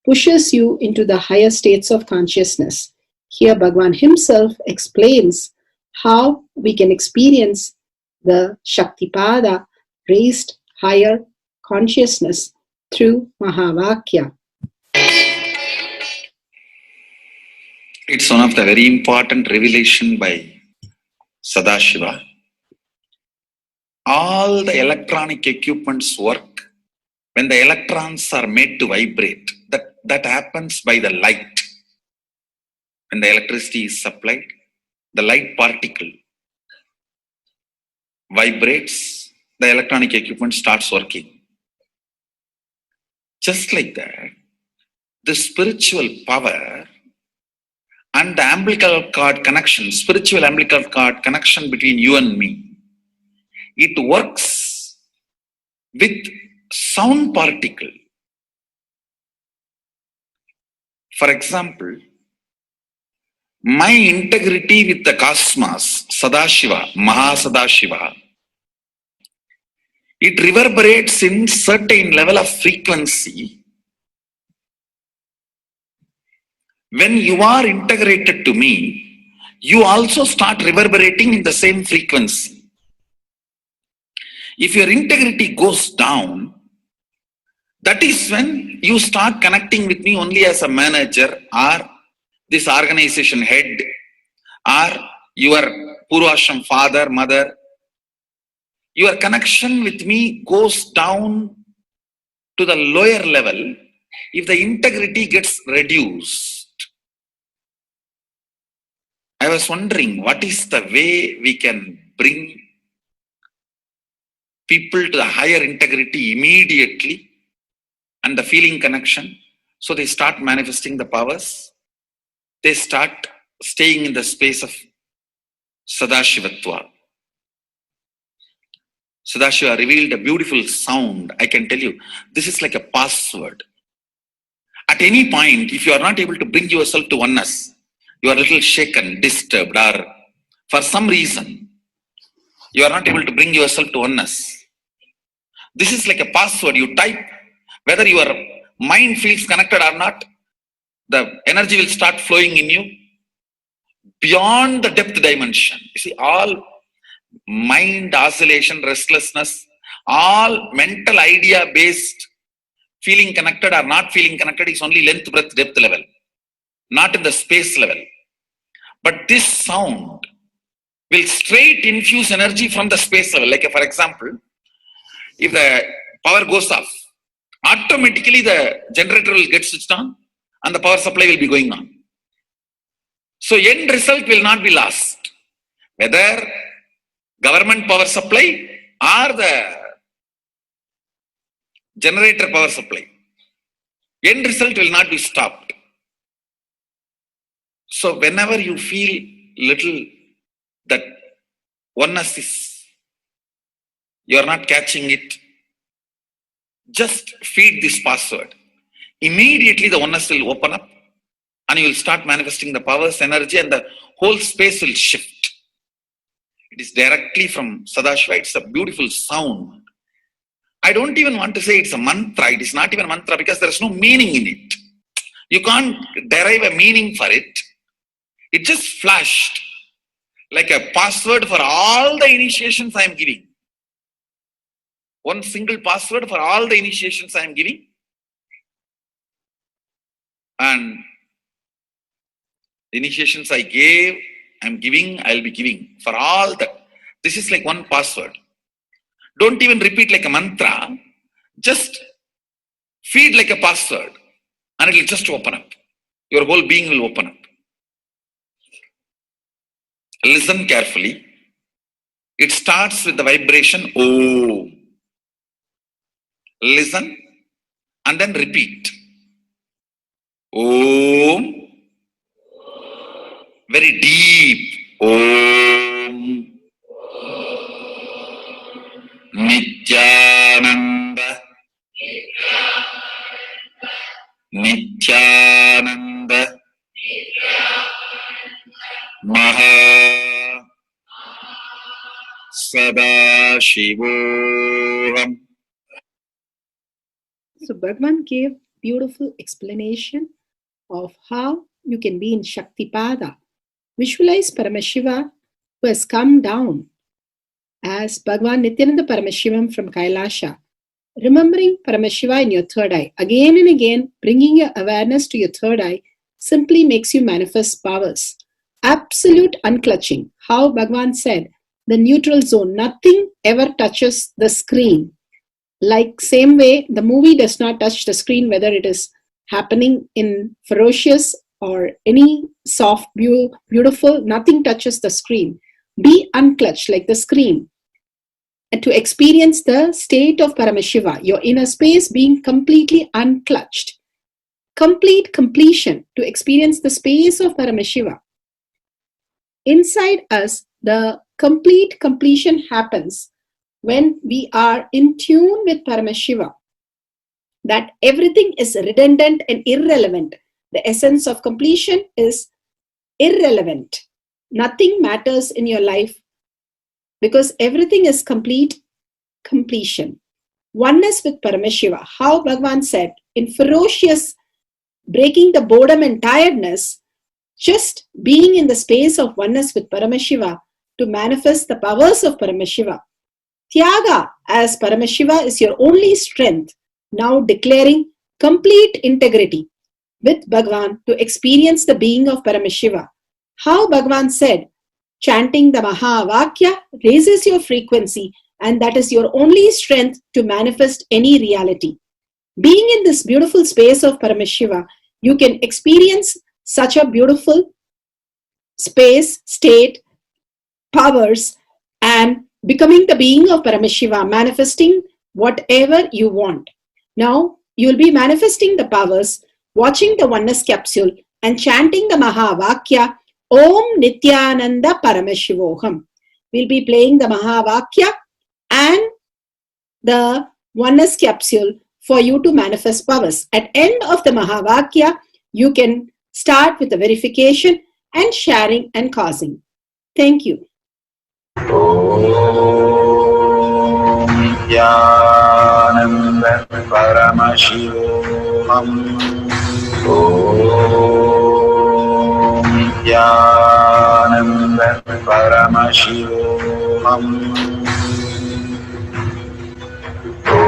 pushes you into the higher states of consciousness. Here Bhagavan himself explains how we can experience the Shaktipada, raised higher consciousness through Mahavakya. It's one of the very important revelation by Sadashiva. All the electronic equipments work when the electrons are made to vibrate. That happens by the light. When the electricity is supplied, the light particle vibrates, the electronic equipment starts working. Just like that, the spiritual power and the umbilical cord connection, spiritual umbilical cord connection between you and me, it works with sound particle. For example, my integrity with the cosmos, Sadashiva, Maha Sadashiva, it reverberates in certain level of frequency. When you are integrated to me, you also start reverberating in the same frequency. If your integrity goes down, that is when you start connecting with me only as a manager or this organization head or your Purvashram father, mother. Your connection with me goes down to the lower level if the integrity gets reduced. I was wondering, what is the way we can bring people to the higher integrity immediately and the feeling connection, so they start manifesting the powers, they start staying in the space of Sadashivatva. Sadashiva revealed a beautiful sound. I can tell you, this is like a password. At any point, if you are not able to bring yourself to oneness, you are a little shaken, disturbed, or for some reason, you are not able to bring yourself to oneness. This is like a password. You type, whether your mind feels connected or not, the energy will start flowing in you beyond the depth dimension. You see, all mind oscillation, restlessness, all mental idea based feeling connected or not feeling connected is only length, breadth, depth level, not in the space level. But this sound will straight infuse energy from the space level. Like for example, if the power goes off, automatically the generator will get switched on and the power supply will be going on. So end result will not be lost. Whether government power supply or the generator power supply, end result will not be stopped. So whenever you feel little that oneness is, you are not catching it, Just feed this password. Immediately the oneness will open up and you will start manifesting the powers, energy, and the whole space will shift. It is directly from Sadashiva. It's a beautiful sound. I don't even want to say it's a mantra. It is not even a mantra because there is no meaning in it. You can't derive a meaning for it. It just flashed like a password for all the initiations I am giving. One single password for all the initiations I am giving. And the initiations I gave, I am giving, I will be giving for all that. This is like one password. Don't even repeat like a mantra. Just feed like a password and it will just open up. Your whole being will open up. Listen carefully. It starts with the vibration Om. Listen and then repeat. Om. Very deep. Om. Nithyananda. Nithyananda. Maha Sadashivoham. So Bhagavan gave beautiful explanation of how you can be in Shaktipada. Visualize Paramashiva who has come down as Bhagavan Nithyananda Paramashivam from Kailasha. Remembering Paramashiva in your third eye. Again and again, bringing your awareness to your third eye simply makes you manifest powers. Absolute unclutching. How Bhagavan said, the neutral zone, nothing ever touches the screen. Like same way, the movie does not touch the screen, whether it is happening in ferocious or any soft, beautiful, nothing touches the screen. Be unclutched like the screen. And to experience the state of Paramashiva, your inner space being completely unclutched. Complete completion to experience the space of Paramashiva. Inside us, the complete completion happens when we are in tune with Paramashiva. That everything is redundant and irrelevant. The essence of completion is irrelevant. Nothing matters in your life because everything is complete completion. Oneness with Paramashiva. How Bhagavan said, in ferocious breaking the boredom and tiredness, just being in the space of oneness with Paramashiva to manifest the powers of Paramashiva. Tyaga as Paramashiva is your only strength, now declaring complete integrity with Bhagavan to experience the being of Paramashiva. How Bhagavan said, chanting the Mahavakya raises your frequency and that is your only strength to manifest any reality. Being in this beautiful space of Paramashiva, you can experience such a beautiful space, state, powers, and becoming the being of Paramashiva, manifesting whatever you want. Now, you will be manifesting the powers, watching the oneness capsule, and chanting the Mahavakya, Om Nithyananda Paramashivoham. We'll be playing the Mahavakya and the oneness capsule for you to manifest powers. At end of the Mahavakya, you can start with the verification and sharing and causing. Thank you. Om Nithyananda Paramashivoham. Om Nithyananda Paramashivoham. Om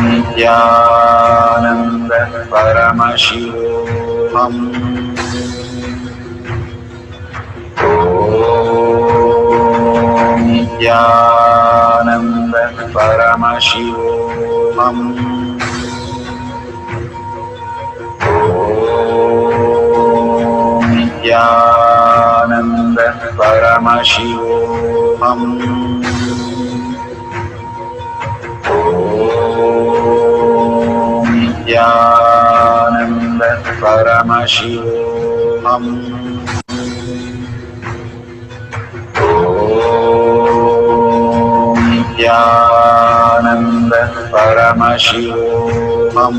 Nithyananda Paramashivoham. Om Nithyananda Paramashivoham. Om Nithyananda Paramashivoham. Om Nithyananda Paramashivoham. Om Nithyananda Paramashivoham.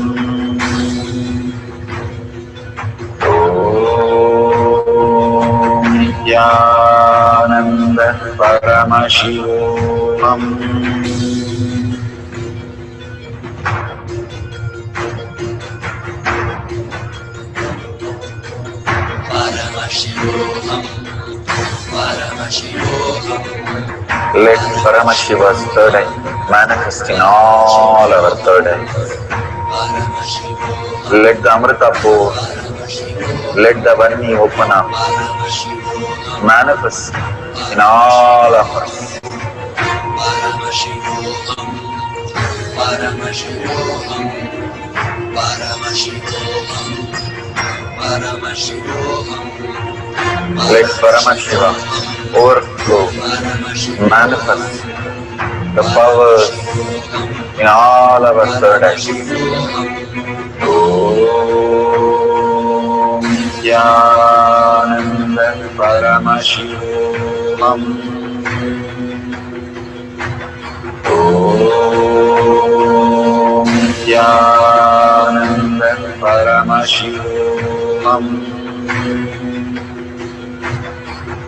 Nithyananda Paramashivoham. Let Paramashiva's third eye manifest in all our third eyes. Let the Amrita pour, let the Varni open up, manifest in all of us. Let Paramashiva overflow, manifest the powers in all our third eyes. Om Nithyananda Paramashivoham. Om Nithyananda Paramashivoham.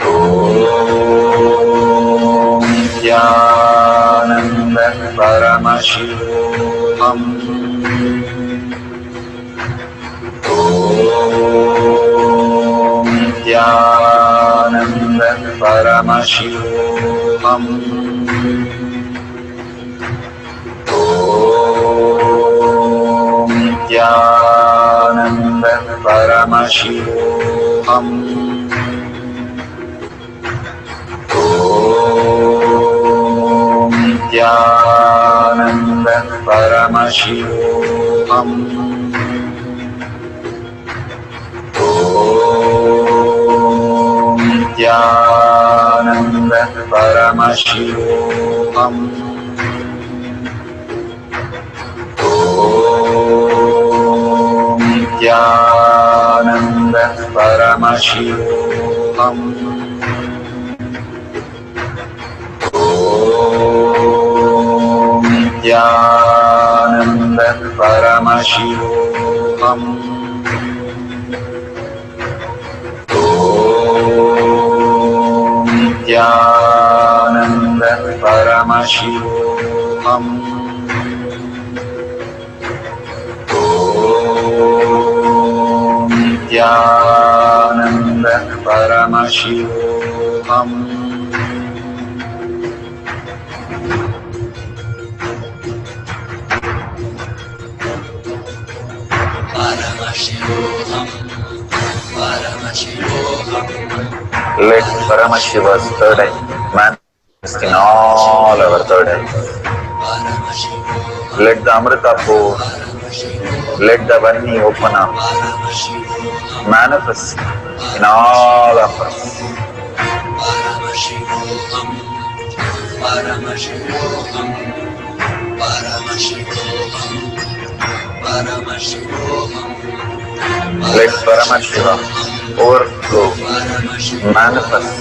Om Nithyananda Paramashivoham. Om Nithyananda Paramashivoham. Om Nithyananda Paramashivoham. Om Nithyananda Paramashivoham. Om Nithyananda Paramashivoham. Om Nithyananda Paramashivoham. Om Nithyananda Paramashivoham. Om Nithyananda Paramashivoham. Om Nithyananda Paramashivoham. Let Paramashiva's third eye manifest in all our third eyes. Let the Amrita pour, let the Varni open up, manifest in all of us. Let Paramashiva overflow, manifest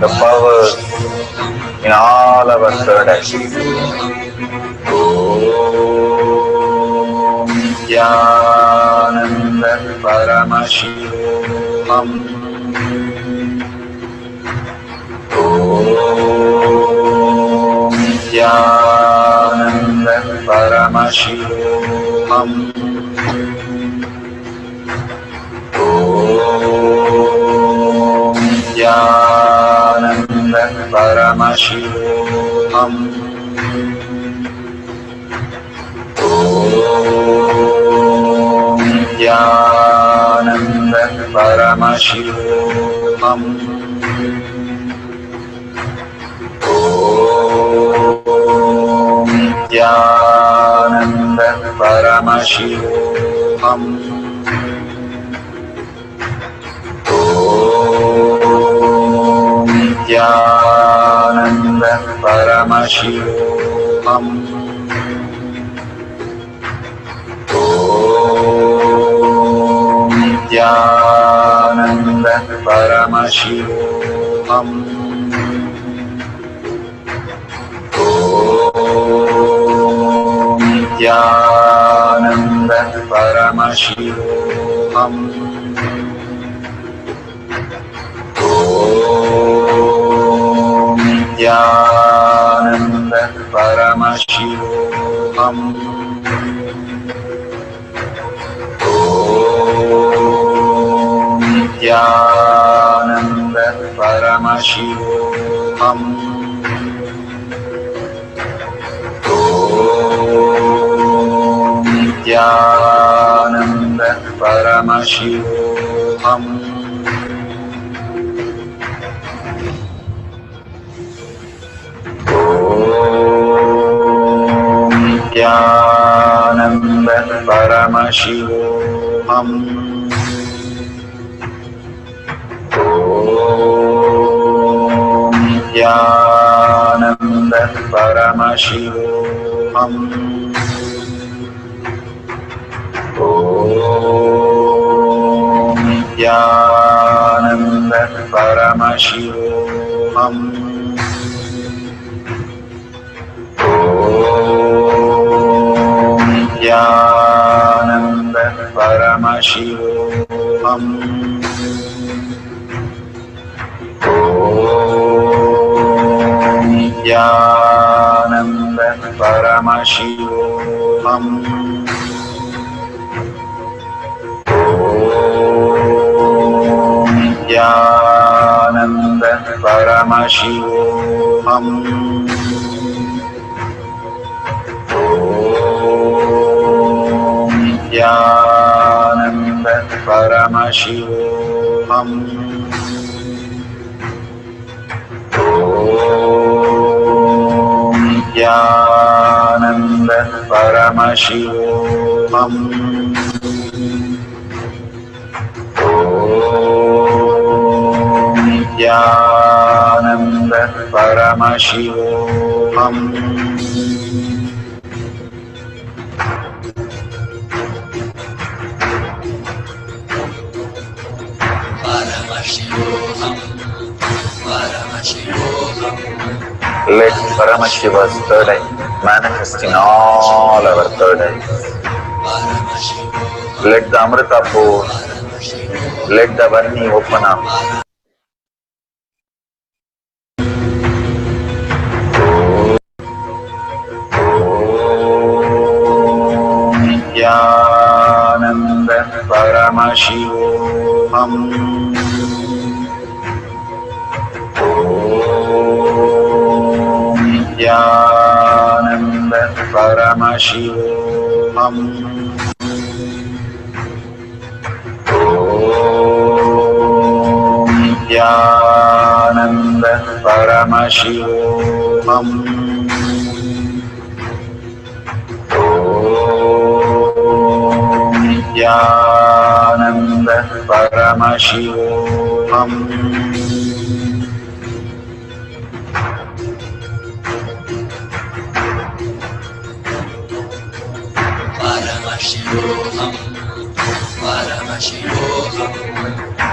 the powers in all our third eyes. Om Nithyananda Paramashivoham. Om Nithyananda Paramashivoham. Om Nithyananda Paramashivoham. Om Nithyananda Paramashivoham. Om Nithyananda Paramashivoham. Om Nithyananda Paramashivoham. Om Nithyananda Paramashivoham. Om Nithyananda Paramashivoham. Om Nithyananda Paramashivoham. Om Nithyananda Paramashivoham. Om Nithyananda Paramashivoham. Om Nithyananda Paramashivoham. Om Nithyananda Paramashivoham. Om Nithyananda Paramashivoham. Om Nithyananda Paramashivoham. Om Nithyananda Paramashivoham. Om Nithyananda Paramashivoham. Om Nithyananda Paramashivoham. Om Nithyananda Paramashivoham. Om Nithyananda Paramashivoham. Let Paramashiva's third eye manifest in all our third eyes. Let the Amrita pour, let the Varni open up. Om Nithyananda Paramashivoham. Om Nithyananda Paramashivoham. Om Nithyananda Paramashivoham. Om Nithyananda Paramashivoham.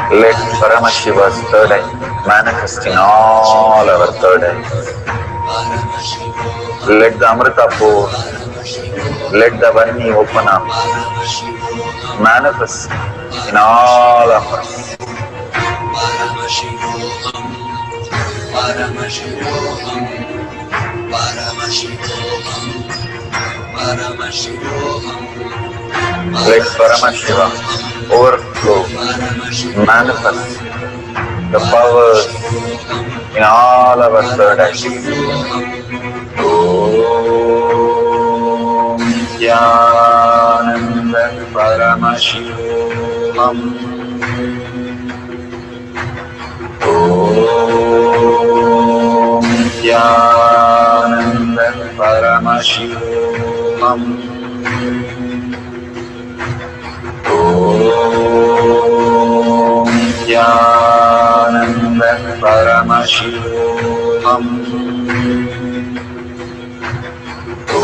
Let Paramashiva's third eye manifest in all our third eyes. Let the Amrita pour, let the Varni open up, manifest in all of us. Let Paramashiva overflow, manifest the powers in all our third eyes. Om Nithyananda Paramashivoham. Om Nithyananda Paramashivoham. Om Nithyananda Paramashivoham. Om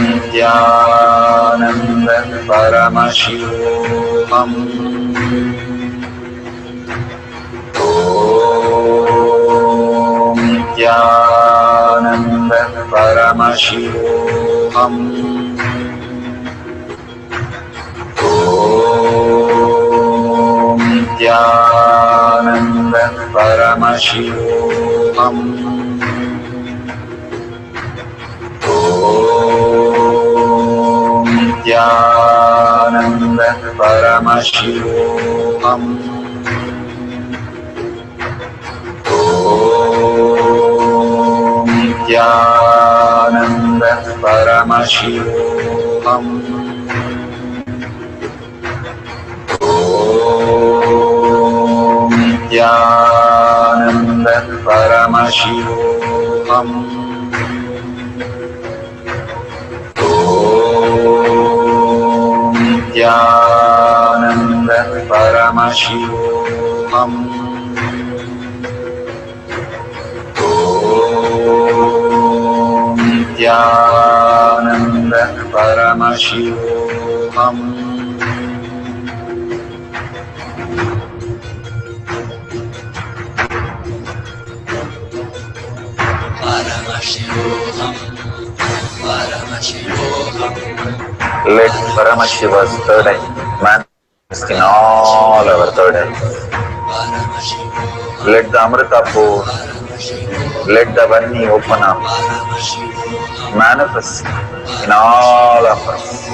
Nithyananda Paramashivoham. Om Nithyananda Paramashivoham. Paramashivoham. Om Nithyananda Paramashivoham. Om Nithyananda Paramashivoham. Om Nithyananda Paramashivoham. Om Nithyananda Paramashivoham. Om Nithyananda Paramashivoham. Om Nithyananda Paramashivoham. Let Paramashiva's third eye manifest in all our third eyes. Let the Amrita pour, let the Varni open up, manifest in all of us.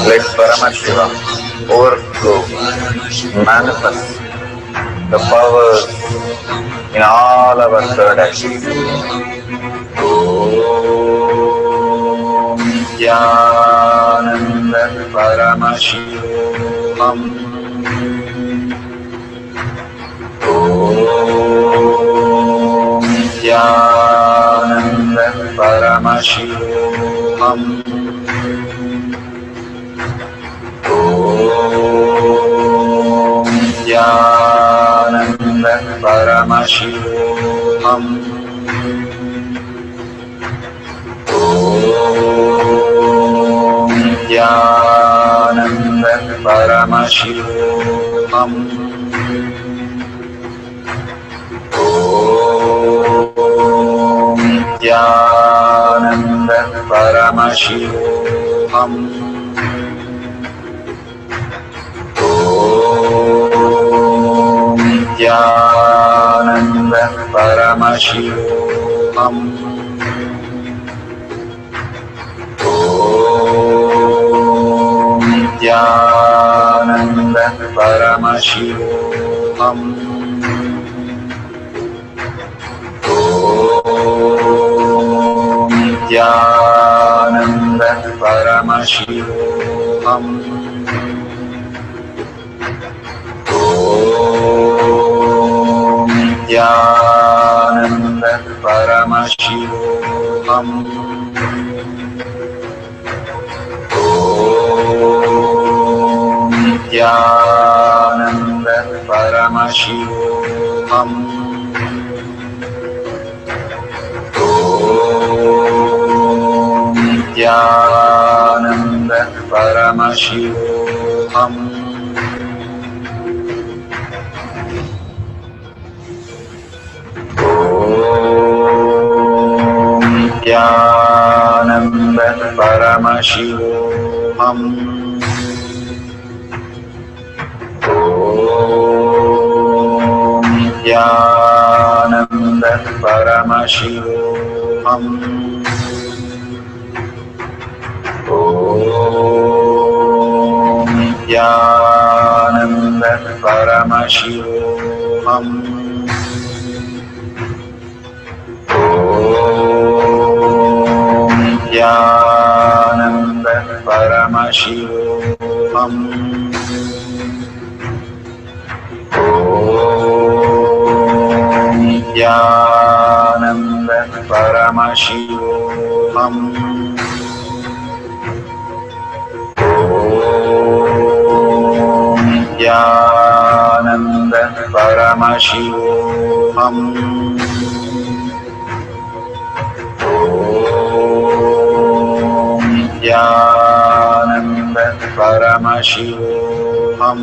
Let Paramashiva overflow, manifest the powers in all our third eyes. Om Nithyananda Paramashivoham. Om Nithyananda Paramashivoham. Om Nithyananda Paramashivoham. Om Nithyananda Paramashivoham. Om Nithyananda Paramashivoham. Om Nithyananda Paramashivoham. Om Nithyananda Paramashivoham. Om Nithyananda Paramashivoham. Om Nithyananda Paramashivoham. Om Nithyananda Paramashivoham. Om Nithyananda Paramashivoham. Om Nithyananda Paramashivoham. Om Nithyananda Paramashivoham. Om Nithyananda Paramashivoham. Om Nithyananda Paramashivoham. Om Nithyananda Paramashivoham. Om Nithyananda Paramashivoham. Om Nithyananda Paramashivoham. Paramashivoham.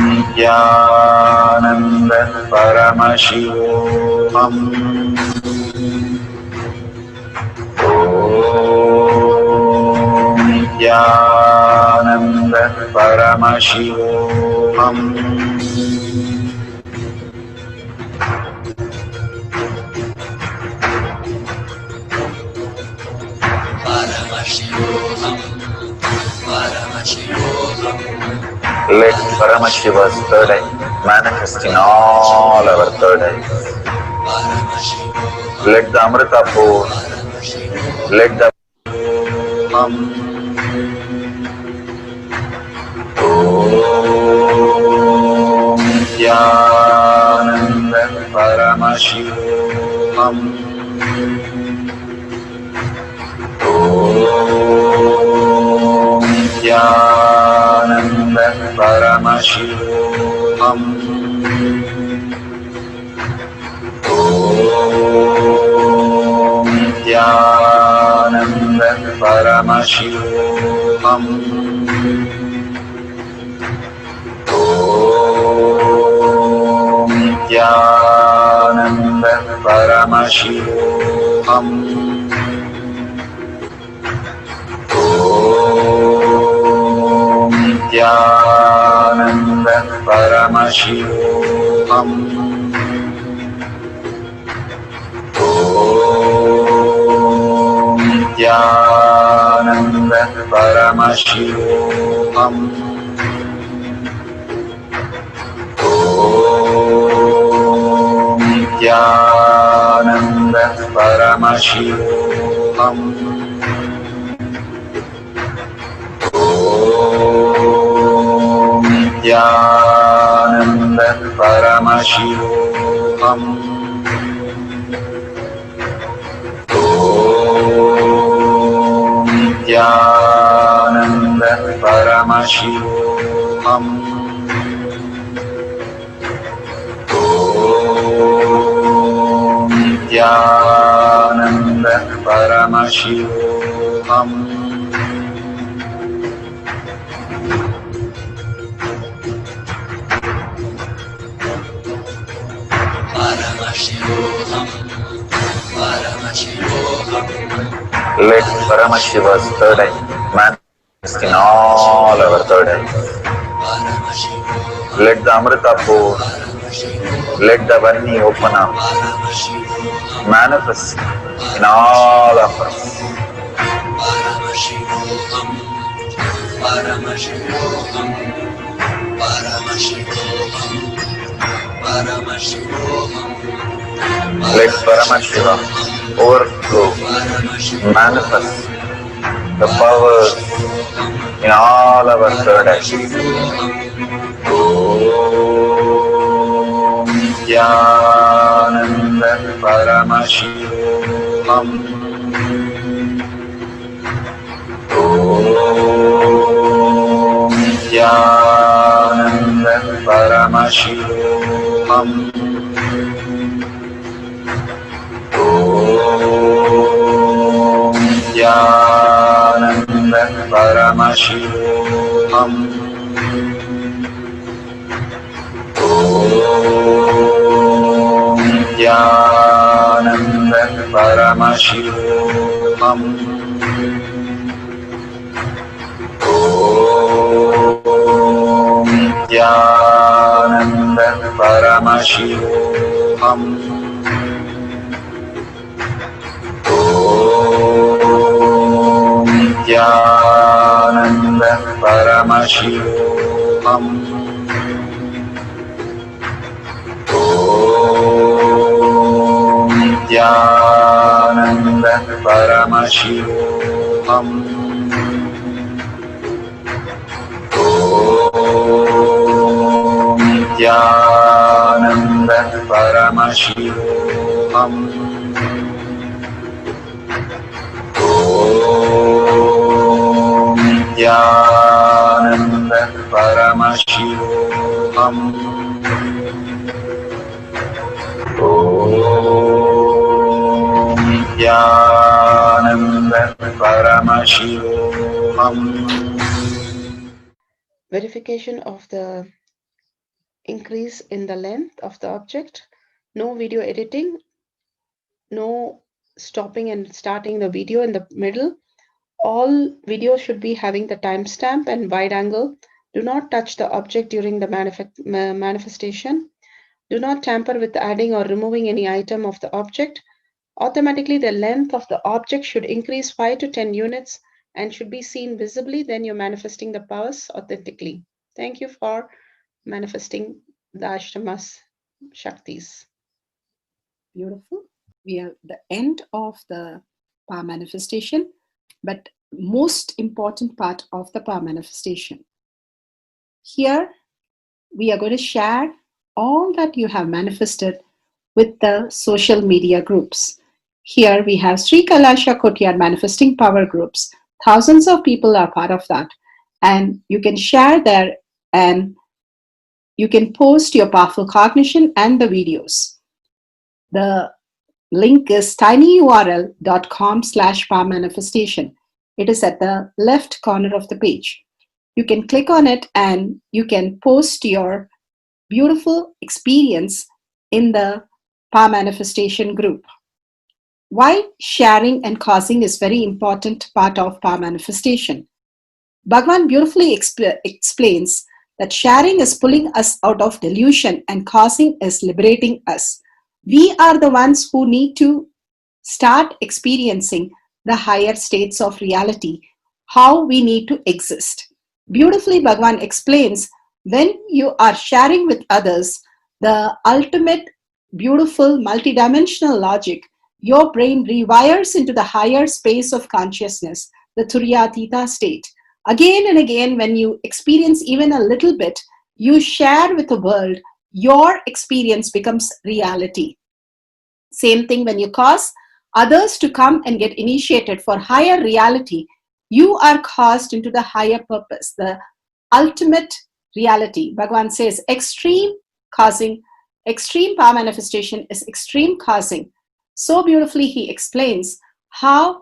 Nithyananda Paramashivoham. Nithyananda Paramashivoham. Let Paramashiva's third eye manifest in all our third eyes. Let the Amrita pour, let the Om Nithyananda Paramashivoham. Nithyananda Paramashivoham. Nithyananda Paramashivoham. Nithyananda Paramashivoham. Nithyananda Paramashivoham. Nithyananda Paramashivoham. Nithyananda Paramashivoham. Nithyananda Paramashivoham. Nithyananda Paramashivoham. Nithyananda Paramashivoham. Let Paramashiva's third eye manifest in all our third eyes. Let the Amrita pour, let the Vani open up, manifest in all of us. Let Paramashiva overflow, manifest the powers in all our third eyes. Om Nithyananda Paramashivoham. Om Nithyananda Paramashivoham. Om Nithyananda Paramashivoham. Om Nithyananda Paramashivoham. Om Nithyananda Paramashivoham. Om Nithyananda Paramashivoham. Om Nithyananda Paramashivoham. Om Nithyananda Paramashivoham. Om Nithyananda Paramashivoham. Om Nithyananda Verification of the increase in the length of the object, no video editing, no stopping and starting the video in the middle. All videos should be having the timestamp and wide angle. Do not touch the object during the manifestation. Do not tamper with adding or removing any item of the object. Automatically, the length of the object should increase 5 to 10 units and should be seen visibly. Then you're manifesting the powers authentically. Thank you for manifesting the Ashta Maha Shaktis. Beautiful. We are at the end of the power manifestation, but most important part of the power manifestation. Here, we are going to share all that you have manifested with the social media groups. Here we have Sri Kailasha Kotyar manifesting power groups. Thousands of people are part of that. And you can share there and you can post your powerful cognition and the videos. The link is tinyurl.com/power manifestation. It is at the left corner of the page. You can click on it and you can post your beautiful experience in the power manifestation group. Why sharing and causing is very important part of power manifestation. Bhagavan beautifully explains that sharing is pulling us out of delusion and causing is liberating us. We are the ones who need to start experiencing the higher states of reality, how we need to exist. Beautifully, Bhagavan explains when you are sharing with others the ultimate beautiful multidimensional logic, your brain rewires into the higher space of consciousness, the Turyatita state. Again and again, when you experience even a little bit, you share with the world, your experience becomes reality. Same thing when you cause others to come and get initiated for higher reality, you are caused into the higher purpose, the ultimate reality. Bhagavan says extreme causing, extreme power manifestation is extreme causing. So beautifully he explains how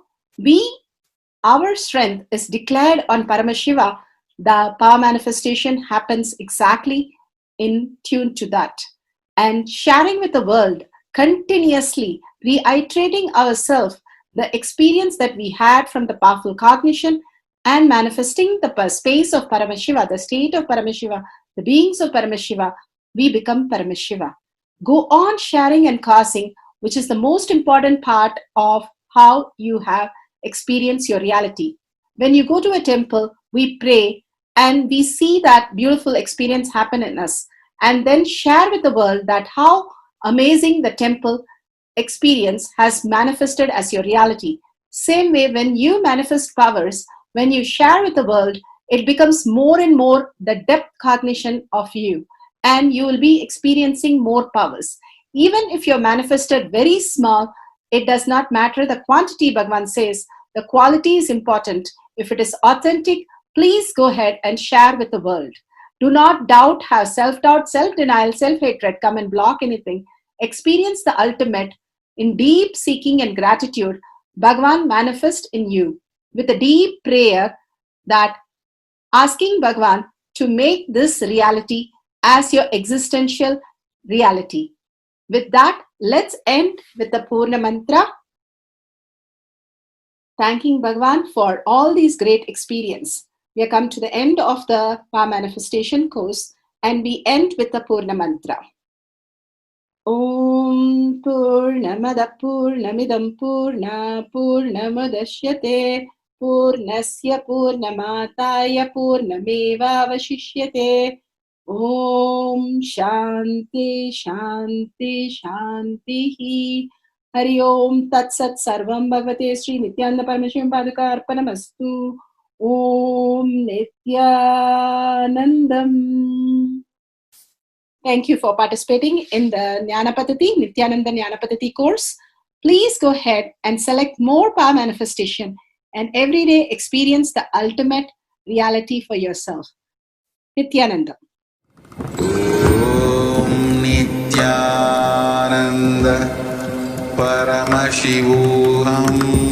our strength is declared on Paramashiva. The power manifestation happens exactly in tune to that. And sharing with the world, continuously reiterating ourselves the experience that we had from the powerful cognition and manifesting the space of Paramashiva, the state of Paramashiva, the beings of Paramashiva, we become Paramashiva. Go on sharing and causing, which is the most important part of how you have experienced your reality. When you go to a temple, we pray and we see that beautiful experience happen in us, and then share with the world that how amazing the temple experience has manifested as your reality. Same way, when you manifest powers, when you share with the world, it becomes more and more the depth cognition of you, and you will be experiencing more powers. Even if you're manifested very small, it does not matter the quantity. Bhagavan says the quality is important. If it is authentic, please go ahead and share with the world. Do not doubt, have self-doubt, self-denial, self-hatred come and block anything. Experience the ultimate in deep seeking and gratitude. Bhagavan manifest in you with a deep prayer, that asking Bhagavan to make this reality as your existential reality. With that, let's end with the Purna Mantra. Thanking Bhagavan for all these great experience. We have come to the end of the power manifestation course, and we end with the Purna Mantra. Om Purnamada Purnamidam Purna Purnamadashyate Purnasya Purnamataya Purnameva Vashishyate. Om Shanti Shanti Shanti. Hari Om Tat Sat Sarvam Bhagavate Sri Nithyananda Parameshivam Paduka Arpanamastu. Om Nithyanandam. Thank you for participating in the Jnana Paddhati, Nithyananda Jnana Paddhati course. Please go ahead and select more power manifestation and every day experience the ultimate reality for yourself. Nithyananda. Om Nithyananda Paramashivoham